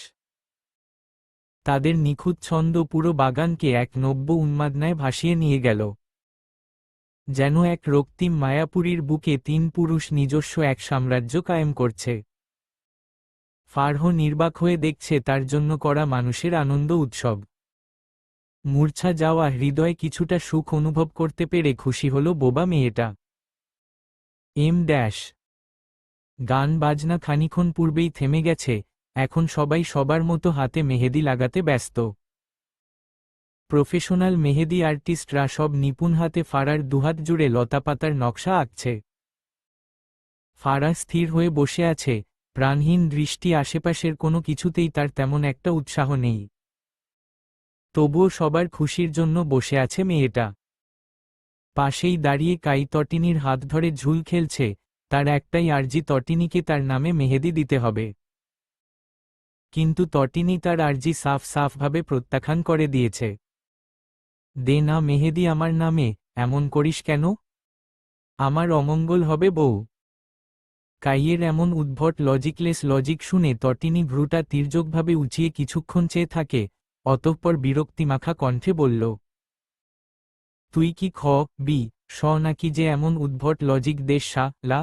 তাদের নিখুঁত ছন্দ পুরো বাগানকে এক নব্য উন্মাদনায় ভাসিয়ে নিয়ে গেল। যেন এক রক্তিম মায়াপুরীর বুকে তিন পুরুষ নিজস্ব এক সাম্রাজ্য কায়েম করছে। ফারহ নির্বাক হয়ে দেখছে তার জন্য করা মানুষের আনন্দ উৎসব। মূর্ছা যাওয়া হৃদয়ে কিছুটা সুখ অনুভব করতে পেরে খুশি হল বোবা মেয়েটা। গান বাজনা খানিক্ষণ পূর্বেই থেমে গেছে, এখন সবাই সবার মতো হাতে মেহেদি লাগাতে ব্যস্ত। প্রফেশনাল মেহেদি আর্টিস্টরা সব নিপুণ হাতে ফারার দুহাত জুড়ে লতাপাতার নকশা আঁকছে। ফারা স্থির হয়ে বসে আছে, প্রাণহীন দৃষ্টি, আশেপাশের কোনো কিছুতেই তার তেমন একটা উৎসাহ নেই। তবুও সবার খুশির জন্য বসে আছে মেয়েটা। পাশেই দাঁড়িয়ে কাই তটিনীর হাত ধরে ঝুল খেলছে, তার একটাই আর্জি তটিনীকে তার নামে মেহেদি দিতে হবে। কিন্তু তটিনী তার আর্জি সাফ সাফভাবে প্রত্যাখ্যান করে দিয়েছে। দে না মেহেদি আমার নামে, এমন করিস কেন? আমার অমঙ্গল হবে বউ। কাইয়ের এমন উদ্ভট লজিকলেস লজিক শুনে তটিনী ভ্রুটা তির্যকভাবে উঁচিয়ে কিছুক্ষণ চেয়ে থাকে, অতঃপর বিরক্তিমাখা কণ্ঠে বলল, তুই কি খ বি স নাকি যে এমন উদ্ভট লজিক দেশ সা লা?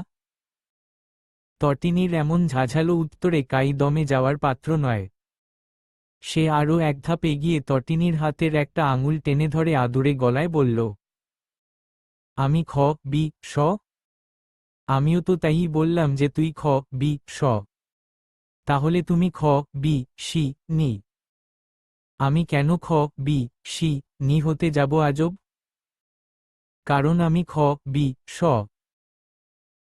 তটিনীর এমন ঝাঝালো উত্তরে কাই দমে যাওয়ার পাত্র নয়। সে আরও এক ধাপ এগিয়ে তটিনীর হাতের একটা আঙুল টেনে ধরে আদুরে গলায় বলল, আমি খ বি স? আমিও তো তাই বললাম যে তুই খ বি স। তাহলে তুমি খ বি সি নি। আমি কেন খ বি সি নি হতে যাব আজব? কারণ আমি খ বি স।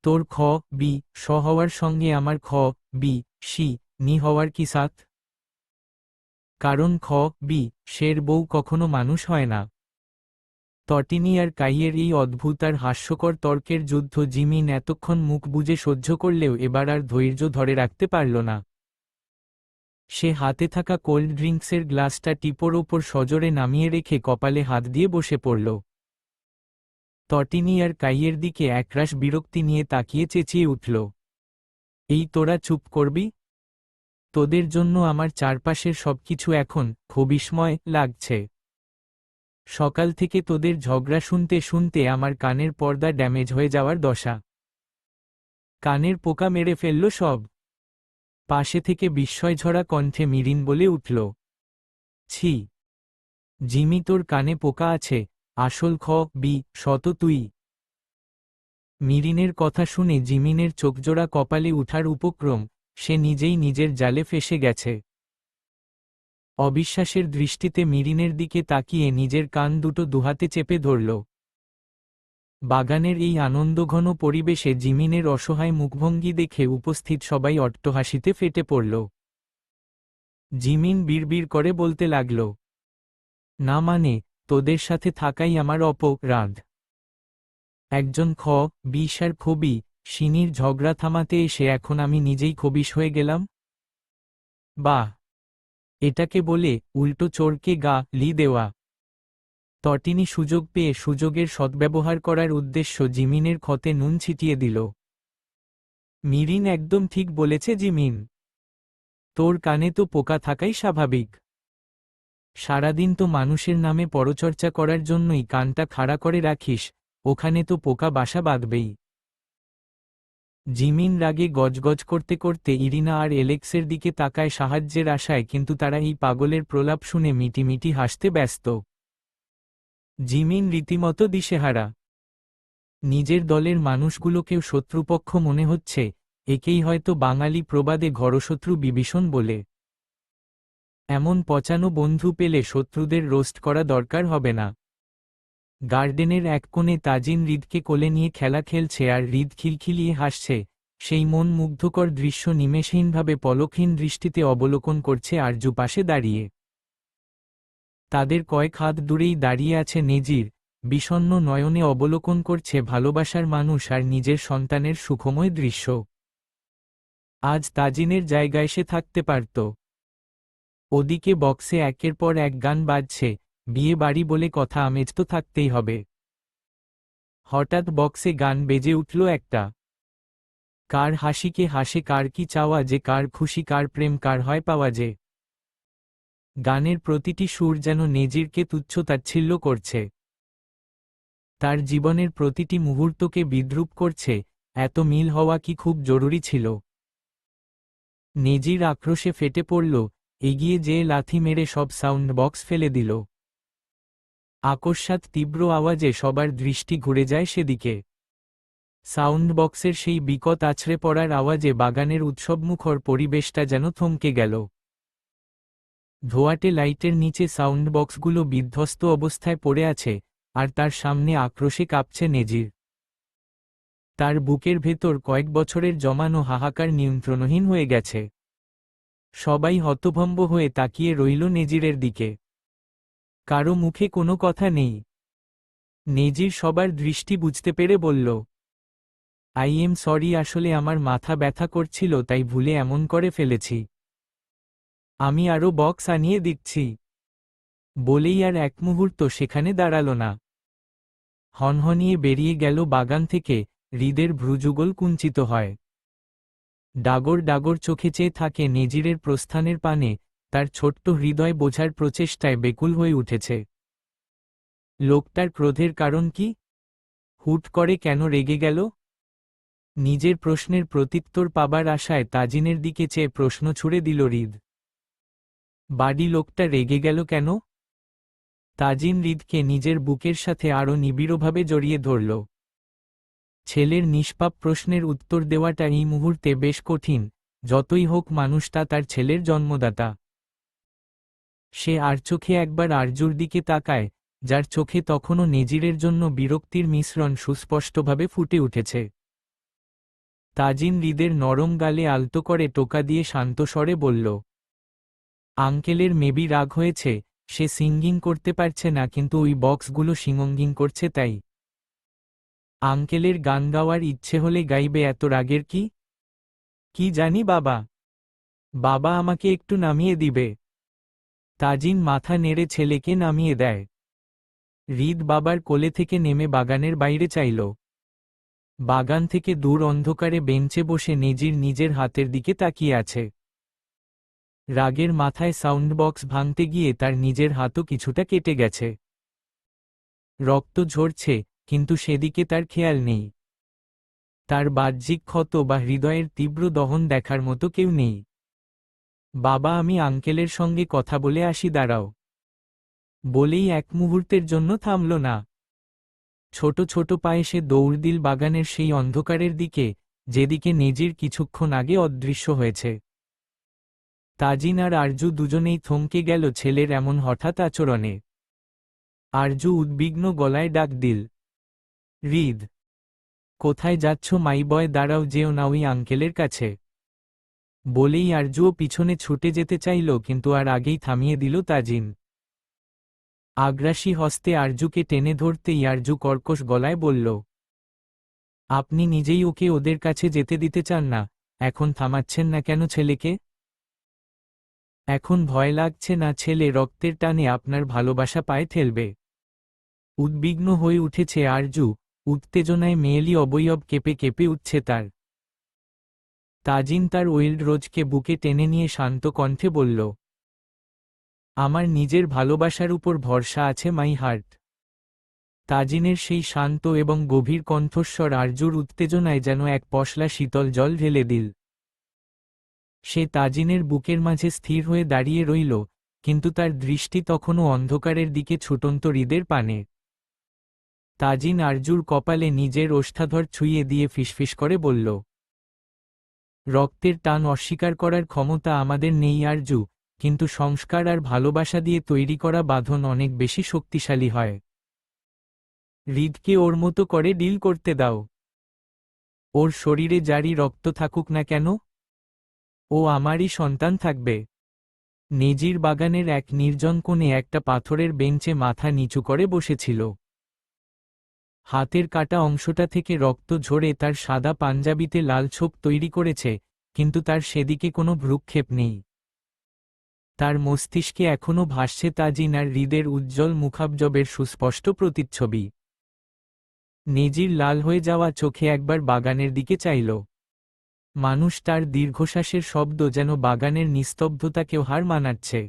তোর খ বি স হওয়ার সঙ্গে আমার খ বি সি নি হওয়ার কি সাথ? কারণ খ বি শের বউ কখনো মানুষ হয় না। তটিনী আর কাইয়ের এই অদ্ভুত আর হাস্যকর তর্কের যুদ্ধ জিমিন এতক্ষণ মুখ বুজে সহ্য করলেও এবার আর ধৈর্য ধরে রাখতে পারল না। সে হাতে থাকা কোল্ড ড্রিঙ্কসের গ্লাসটা টিপোর ওপর সজোরে নামিয়ে রেখে কপালে হাত দিয়ে বসে পড়ল। তটিনী আর কাইয়ের দিকে একরাশ বিরক্তি নিয়ে তাকিয়ে চেঁচিয়ে উঠল, এই তোরা চুপ করবি? তোদের জন্য আমার চারপাশের সবকিছু এখন ক্ষোভিসময় লাগছে। সকাল থেকে তোদের ঝগড়া শুনতে শুনতে আমার কানের পর্দা ড্যামেজ হয়ে যাওয়ার দশা। কানের পোকা মেরে ফেলল সব। পাশে থেকে বিস্ময়ঝরা কণ্ঠে মিরিন বলে উঠল, ছি! জিমি, তোর কানে পোকা আছে, আসল খ বি শত তুই। মিরিনের কথা শুনে জিমিনের চোখজোড়া কপালে উঠার উপক্রম, সে নিজেই নিজের জালে ফেসে গেছে। অবিশ্বাসের দৃষ্টিতে মিরিনের দিকে তাকিয়ে নিজের কান দুটো দুহাতে চেপে ধরল। বাগানের এই আনন্দঘন পরিবেশে জিমিনের অসহায় মুখভঙ্গি দেখে উপস্থিত সবাই অট্টহাসিতে ফেটে পড়ল। জিমিন বিড়বিড় করে বলতে লাগল, না মানে, তোদের সাথে থাকাই আমার অপরাধ। একজন বিষ আর খবি সিনির ঝগড়া থামাতে এসে এখন আমি নিজেই খবিশ হয়ে গেলাম। বাহ, এটাকে বলে উল্টো চোরকে লি দেওয়া। তটিনী সুযোগ পেয়ে সুযোগের সদ্ব্যবহার করার উদ্দেশ্য জিমিনের ক্ষতে নুন ছিটিয়ে দিল। মিরিন একদম ঠিক বলেছে জিমিন। তোর কানে তো পোকা থাকাই স্বাভাবিক। সারাদিন তো মানুষের নামে পরচর্চা করার জন্যই কানটা খাড়া করে রাখিস, ওখানে তো পোকা বাসা বাঁধবেই। জিমিন রাগে গজগজ করতে করতে ইরিনা আর এলেক্সের দিকে তাকায় সাহায্যের আশায়, কিন্তু তারা এই পাগলের প্রলাপ শুনে মিটিমিটি হাসতে ব্যস্ত। জিমিন রীতিমতো দিশেহারা। নিজের দলের মানুষগুলোকেও শত্রুপক্ষ মনে হচ্ছে, একেই হয়তো বাঙালি প্রবাদে ঘরশত্রু বিভীষণ বলে। এমন পচানো বন্ধু পেলে শত্রুদের রোস্ট করা দরকার হবে না। গার্ডেনের এক কোণে তাজিন হৃদকে কোলে নিয়ে খেলা খেলছে আর হৃদ খিলখিলিয়ে হাসছে, সেই মন মুগ্ধকর দৃশ্য নিমেষহীনভাবে পলকহীন দৃষ্টিতে অবলোকন করছে আরজু পাশে দাঁড়িয়ে। তাদের কয়েক হাত দূরেই দাঁড়িয়ে আছে নেজির, বিষণ্ণ নয়নে অবলোকন করছে ভালোবাসার মানুষ আর নিজের সন্তানের সুখময় দৃশ্য। আজ তাজিনের জায়গায় সে থাকতে পারত। ওদিকে বক্সে একের পর এক গান বাজছে, বিয়ে বাড়ি বলে কথা, আমেজ তো থাকতেই হবে। হঠাৎ বক্সে গান বেজে উঠল একটা। কার হাসিকে হাসে, কার কি চাওয়া যে, কার খুশি, কার প্রেম, কার হয় পাওয়া যে। গানের প্রতিটি সুর যেন নেজিরকে তুচ্ছ-তাচ্ছিল্য করছে। তার জীবনের প্রতিটি মুহূর্তকে বিদ্রূপ করছে, এত মিল হওয়া কি খুব জরুরি ছিল? নেজির আক্রোশে ফেটে পড়ল, এগিয়ে যেয়ে লাথি মেরে সব সাউন্ড বক্স ফেলে দিল। আকস্মাৎ তীব্র আওয়াজে সবার দৃষ্টি ঘুরে যায় সেদিকে। সাউন্ড বক্সের সেই বিকট আছড়ে পড়ার আওয়াজে বাগানের উৎসবমুখর পরিবেশটা যেন থমকে গেল। ধোঁয়াটে লাইটের নিচে সাউন্ড বক্সগুলো বিধ্বস্ত অবস্থায় পড়ে আছে, আর তার সামনে আক্রোশে কাঁপছে নেজির। তার বুকের ভেতর কয়েক বছরের জমানো হাহাকার নিয়ন্ত্রণহীন হয়ে গেছে। সবাই হতভম্ব হয়ে তাকিয়ে রইল নেজিরের দিকে। কারো মুখে কোনো কথা নেই। নেজির সবার দৃষ্টি বুঝতে পেরে বলল, আই এম সরি, আসলে আমার মাথা ব্যথা করছিল তাই ভুলে এমন করে ফেলেছি। আমি আরও বক্স আনিয়ে দিচ্ছি। বলেই আর এক মুহূর্ত সেখানে দাঁড়াল না। হনহনিয়ে বেরিয়ে গেল বাগান থেকে, হৃদের ভ্রুযুগল কুঞ্চিত হয়। ডাগর ডাগর চোখে চেয়ে থাকে নেজিরের প্রস্থানের পানে, তার ছোট্ট হৃদয় বোঝার প্রচেষ্টায় বেকুল হয়ে উঠেছে। লোকটার ক্রোধের কারণ কি? হুট করে কেন রেগে গেল? নিজের প্রশ্নের প্রত্যুত্তর পাবার আশায় তাজিনের দিকে চেয়ে প্রশ্ন ছুড়ে দিল হৃদ। বাড়ি লোকটা রেগে গেল কেন? তাজিন হৃদকে নিজের বুকের সাথে আরও নিবিড়ভাবে জড়িয়ে ধরল। ছেলের নিষ্পাপ প্রশ্নের উত্তর দেওয়াটা এই মুহূর্তে বেশ কঠিন, যতই হোক মানুষটা তার ছেলের জন্মদাতা। সে আর চোখে একবার আরজুর দিকে তাকায়, যার চোখে তখনও নেজিরের জন্য বিরক্তির মিশ্রণ সুস্পষ্টভাবে ফুটে উঠেছে। তাজিন হৃদের নরম গালে আলতো করে টোকা দিয়ে শান্ত স্বরে বলল, আঙ্কেলের মেবি রাগ হয়েছে, সে সিঙ্গিং করতে পারছে না, কিন্তু ওই বক্সগুলো সিঙ্গিং করছে তাই। আঙ্কেলের গান গাওয়ার ইচ্ছে হলে গাইবে, এত রাগের কি? কি জানি বাবা। বাবা আমাকে একটু নামিয়ে দিবে। তাজিন মাথা নেড়ে ছেলেকে নামিয়ে দেয়। হৃদ বাবার কোলে থেকে নেমে বাগানের বাইরে চাইল। বাগান থেকে দূর অন্ধকারে বেঞ্চে বসে নেজির নিজের হাতের দিকে তাকিয়ে আছে। রাগের মাথায় সাউন্ড বক্স ভাঙতে গিয়ে তার নিজের হাতও কিছুটা কেটে গেছে। রক্ত ঝরছে, কিন্তু সেদিকে তার খেয়াল নেই। তার বাহ্যিক ক্ষত বা হৃদয়ের তীব্র দহন দেখার মতো কেউ নেই। বাবা, আমি আঙ্কেলের সঙ্গে কথা বলে আসি, দাঁড়াও। বলেই এক মুহূর্তের জন্য থামল না। ছোট ছোট পায়ে সে দৌড় দিল বাগানের সেই অন্ধকারের দিকে, যেদিকে নেজির কিছুক্ষণ আগে অদৃশ্য হয়েছে। তাজিন আর আরজু দুজনেই থমকে গেল ছেলের এমন হঠাৎ আচরণে। আরজু উদ্বিগ্ন গলায় ডাক দিল, হৃদ। কোথায় যাচ্ছ মাই বয়? দাঁড়াও, যেও না ওই আঙ্কেলের কাছে। বলেই আরজুও পিছনে ছুটে যেতে চাইল, কিন্তু আর আগেই থামিয়ে দিল তাজিন। আগ্রাসী হস্তে আরজুকে টেনে ধরতেই আরজু কর্কশ গলায় বলল, আপনি নিজেই ওকে ওদের কাছে যেতে দিতে চান না, এখন থামাচ্ছেন না কেন ছেলেকে? এখন ভয় লাগছে না ছেলে রক্তের টানে আপনার ভালোবাসা পায়ে ঠেলবে? উদ্বিগ্ন হয়ে উঠেছে আরজু, উত্তেজনায় মেয়েলি অবয়ব কেঁপে কেঁপে উঠছে তার। তাজিন তার ওয়েল্ড রোজকে বুকে টেনে নিয়ে শান্ত কণ্ঠে বলল, আমার নিজের ভালোবাসার উপর ভরসা আছে মাই হার্ট। তাজিনের সেই শান্ত এবং গভীর কণ্ঠস্বর আরজুর উত্তেজনায় যেন এক পশলা শীতল জল ঢেলে দিল। সে তাজিনের বুকের মাঝে স্থির হয়ে দাঁড়িয়ে রইল, কিন্তু তার দৃষ্টি তখনও অন্ধকারের দিকে ছুটন্ত হৃদের পানে। তাজিন আরজুর কপালে নিজের ওষ্ঠাধর ছুঁয়ে দিয়ে ফিসফিস করে বলল, রক্তের টান অস্বীকার করার ক্ষমতা আমাদের নেই আরজু, কিন্তু সংস্কার আর ভালোবাসা দিয়ে তৈরি করা বাঁধন অনেক বেশি শক্তিশালী হয়। হৃদকে ওর মতো করে ডিল করতে দাও। ওর শরীরে যারই রক্ত থাকুক না কেন, ও আমারই সন্তান থাকবে। নেজির বাগানের এক নির্জন কোণে একটা পাথরের বেঞ্চে মাথা নিচু করে বসেছিল। হাতের কাটা অংশটা থেকে রক্ত ঝরে তার সাদা পাঞ্জাবিতে লাল ছোপ তৈরি করেছে, কিন্তু তার সেদিকে কোনো ভ্রুক্ষেপ নেই। তার মস্তিষ্কে এখনও ভাসছে তাজিন আর হৃদের উজ্জ্বল মুখাবজবের সুস্পষ্ট প্রতিচ্ছবি। নেজির লাল হয়ে যাওয়া চোখে একবার বাগানের দিকে চাইল। মানুষ তার দীর্ঘশ্বাসের শব্দ যেন বাগানের নিস্তব্ধতাকেও হার মানাচ্ছে।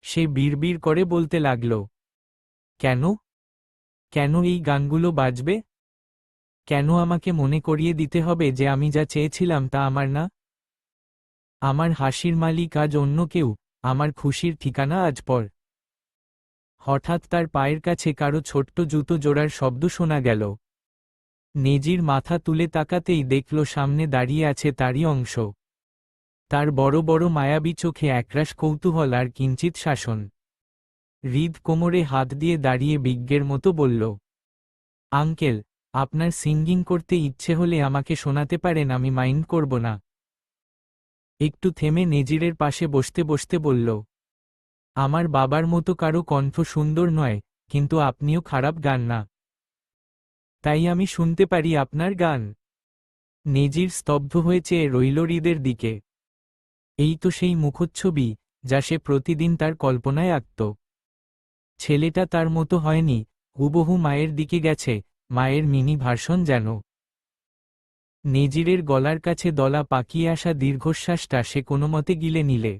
সে বিড়বিড় করে বলতে লাগল, কেন? কেন এই গানগুলো বাজবে? কেন আমাকে মনে করিয়ে দিতে হবে যে আমি যা চেয়েছিলাম তা আমার না? আমার হাসির মালিক আজ অন্য কেউ, আমার খুশির ঠিকানা আজ পর। হঠাৎ তার পায়ের কাছে কারো ছোট্ট জুতো জোড়ার শব্দ শোনা গেল। নেজির মাথা তুলে তাকাতেই দেখল সামনে দাঁড়িয়ে আছে তারই অংশ। তার বড় বড় মায়াবী চোখে একরাশ কৌতূহল আর কিঞ্চিৎ শাসন। হৃদ কোমরে হাত দিয়ে দাঁড়িয়ে বিজ্ঞের মতো বলল, আঙ্কেল, আপনার সিঙ্গিং করতে ইচ্ছে হলে আমাকে শোনাতে পারেন, আমি মাইন্ড করব না। একটু থেমে নেজিরের পাশে বসতে বসতে বলল, আমার বাবার মতো কারো কণ্ঠ সুন্দর নয়, কিন্তু আপনিও খারাপ গান না। তাই আমি শুনতে পারি আপনার গান। নেজির স্তব্ধ হয়ে চেয়ে রইল হৃদের দিকে। এই তো সেই মুখচ্ছবি, যা সে প্রতিদিন তার কল্পনায় আঁকত। ছেলেটা তার মতো হয়নি, হুবহু মায়ের দিকে গেছে, মায়ের মিনি ভার্সন যেন। নেজিরের গলার কাছে দলা পাকিয়ে আসা দীর্ঘশ্বাসটা সে কোনোমতে গিলে নিলে।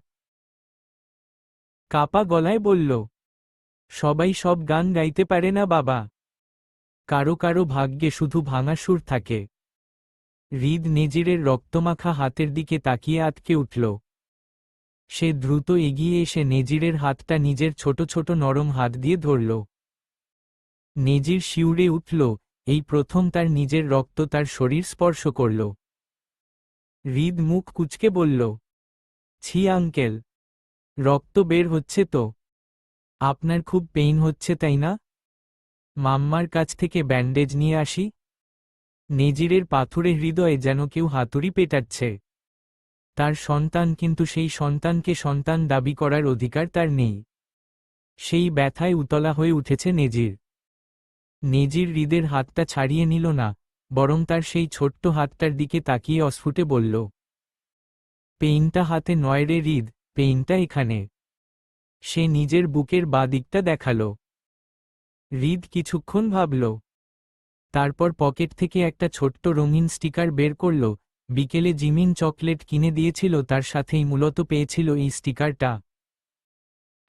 কাপা গলায় বলল, সবাই সব গান গাইতে পারে না বাবা। কারো কারো ভাগ্যে শুধু ভাঙা সুর থাকে। হৃদ নেজিরের রক্তমাখা হাতের দিকে তাকিয়ে আটকে উঠল। সে দ্রুত এগিয়ে এসে নেজিরের হাতটা নিজের ছোট ছোট নরম হাত দিয়ে ধরল। নেজির শিউরে উঠল, এই প্রথম তার নিজের রক্ত তার শরীর স্পর্শ করল। হৃদ মুখ কুঁচকে বলল, ছি আঙ্কেল, রক্ত বের হচ্ছে তো? আপনার খুব পেইন হচ্ছে তাই না? মাম্মার কাছ থেকে ব্যান্ডেজ নিয়ে আসি। নেজিরের পাথুরে হৃদয়ে যেন কেউ হাতুড়ি পেটাচ্ছে। তার সন্তান, কিন্তু সেই সন্তানকে সন্তান দাবি করার অধিকার তার নেই। সেই ব্যথায় উতলা হয়ে উঠেছে নেজির। নেজির হৃদের হাতটা ছাড়িয়ে নিল না, বরং তার সেই ছোট্ট হাতটার দিকে তাকিয়ে অস্ফুটে বলল, পেইনটা হাতে নয় রে হৃদ, পেইনটা এখানে। সে নিজের বুকের বাঁ দিকটা দেখাল। হৃদ কিছুক্ষণ ভাবল। তারপর পকেট থেকে একটা ছোট্ট রঙিন স্টিকার বের করল। বিকেলে জিমিন চকলেট কিনে দিয়েছিল, তার সাথেই মূলত পেয়েছিল এই স্টিকারটা।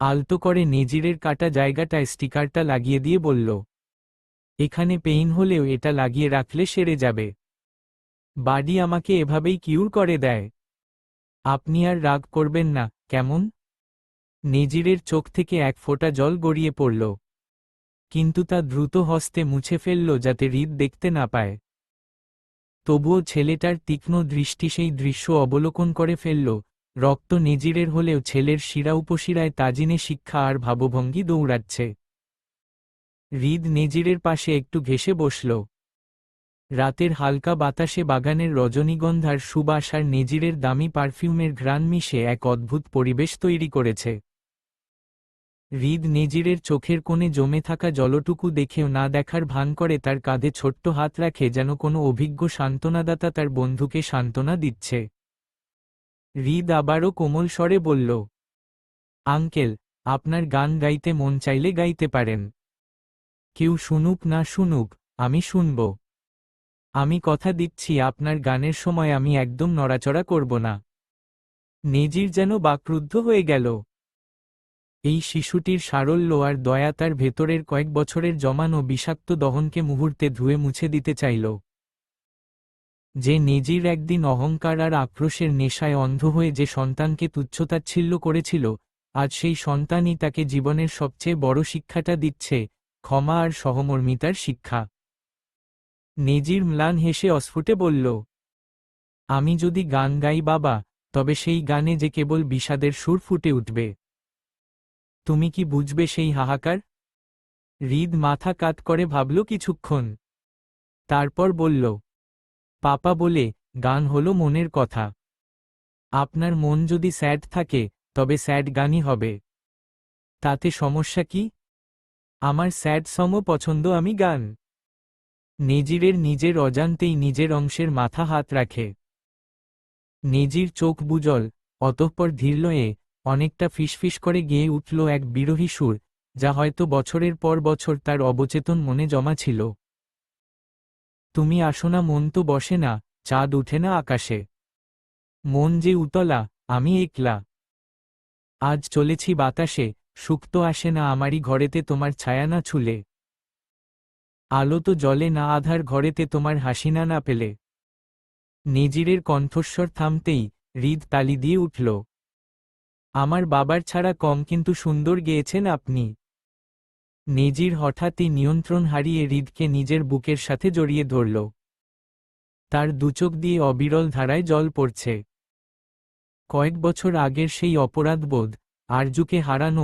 আলতো করে নেজিরের কাটা জায়গাটায় স্টিকারটা লাগিয়ে দিয়ে বলল, এখানে পেইন হলেও এটা লাগিয়ে রাখলে সেরে যাবে। বাডি আমাকে এভাবেই কিউর করে দেয়। আপনি আর রাগ করবেন না, কেমন? নেজিরের চোখ থেকে এক ফোঁটা জল গড়িয়ে পড়ল, কিন্তু তা দ্রুত হস্তে মুছে ফেলল যাতে হৃদ দেখতে না পায়। তবুও ছেলেটার তীক্ষ্ণ দৃষ্টি সেই দৃশ্য অবলোকন করে ফেলল। রক্ত নেজিরের হলেও ছেলের শিরা উপশিরায় তাজিনে শিক্ষা আর ভাবভঙ্গি দৌড়াচ্ছে। হৃদ নেজিরের পাশে একটু ঘেঁষে বসল। রাতের হালকা বাতাসে বাগানের রজনীগন্ধার সুবাস আর নেজিরের দামি পারফিউমের ঘ্রাণ মিশে এক অদ্ভুত পরিবেশ তৈরি করেছে। হৃদ নেজিরের চোখের কোণে জমে থাকা জলটুকু দেখেও না দেখার ভান করে তার কাঁধে ছোট্ট হাত রাখে, যেন কোনো অভিজ্ঞ সান্ত্বনাদাতা তার বন্ধুকে সান্ত্বনা দিচ্ছে। হৃদ আবারও কোমল স্বরে বলল, আঙ্কেল, আপনার গান গাইতে মন চাইলে গাইতে পারেন। কেউ শুনুক না শুনুক, আমি শুনব। আমি কথা দিচ্ছি আপনার গানের সময় আমি একদম নড়াচড়া করব না। নেজির যেন বাকরুদ্ধ হয়ে গেল। এই শিশুটির সারল্য আর দয়া তার ভেতরের কয়েক বছরের জমানো বিষাক্ত দহনকে মুহূর্তে ধুয়ে মুছে দিতে চাইল। যে নেজির একদিন অহংকার আর আক্রোশের নেশায় অন্ধ হয়ে যে সন্তানকে তুচ্ছতাচ্ছিল্য করেছিল, আজ সেই সন্তানই তাকে জীবনের সবচেয়ে বড় শিক্ষাটা দিচ্ছে, ক্ষমা আর সহমর্মিতার শিক্ষা। নেজির ম্লান হেসে অস্ফুটে বলল, আমি যদি গান গাই বাবা, তবে সেই গানে যে কেবল বিষাদের সুর ফুটে উঠবে। তুমি কি বুঝবে সেই হাহাকার? হৃদ মাথা কাত করে ভাবল কিছুক্ষণ। তারপর বলল, পাপা বলে, গান হলো মনের কথা। আপনার মন যদি স্যাড থাকে, তবে স্যাড গানই হবে। তাতে সমস্যা কি? আমার স্যাড সংও পছন্দ, আমি গান। নেজিরের নিজের অজান্তেই নিজের অংশের মাথা হাত রাখে। নেজির চোখ বুজল, অতঃপর ধীরলয়ে, অনেকটা ফিসফিস করে গেয়ে উঠল এক বিরহী সুর, যা হয়তো বছরের পর বছর তার অবচেতন মনে জমা ছিল। তুমি আসো না, মন তো বসে না, চাঁদ উঠে না আকাশে। মন যে উতলা, আমি একলা। আজ চলেছি বাতাসে, সুখ তো আসে না আমারই ঘরেতে তোমার ছায়া না ছুলে। আলো তো জ্বলে না আধার ঘরেতে তোমার হাসিনা না পেলে। নেজিরের কণ্ঠস্বর থামতেই হৃদ তালি দিয়ে উঠল। আমার বাবার ছাড়া কম কিন্তু সুন্দর গেয়েছেন আপনি। নেজির হঠাৎই নিয়ন্ত্রণ হারিয়ে হৃদকে নিজের বুকের সাথে জড়িয়ে ধরল। তার দুচোখ দিয়ে অবিরল ধারায় জল পড়ছে। কয়েক বছর আগের সেই অপরাধবোধ, আরজুকে হারানো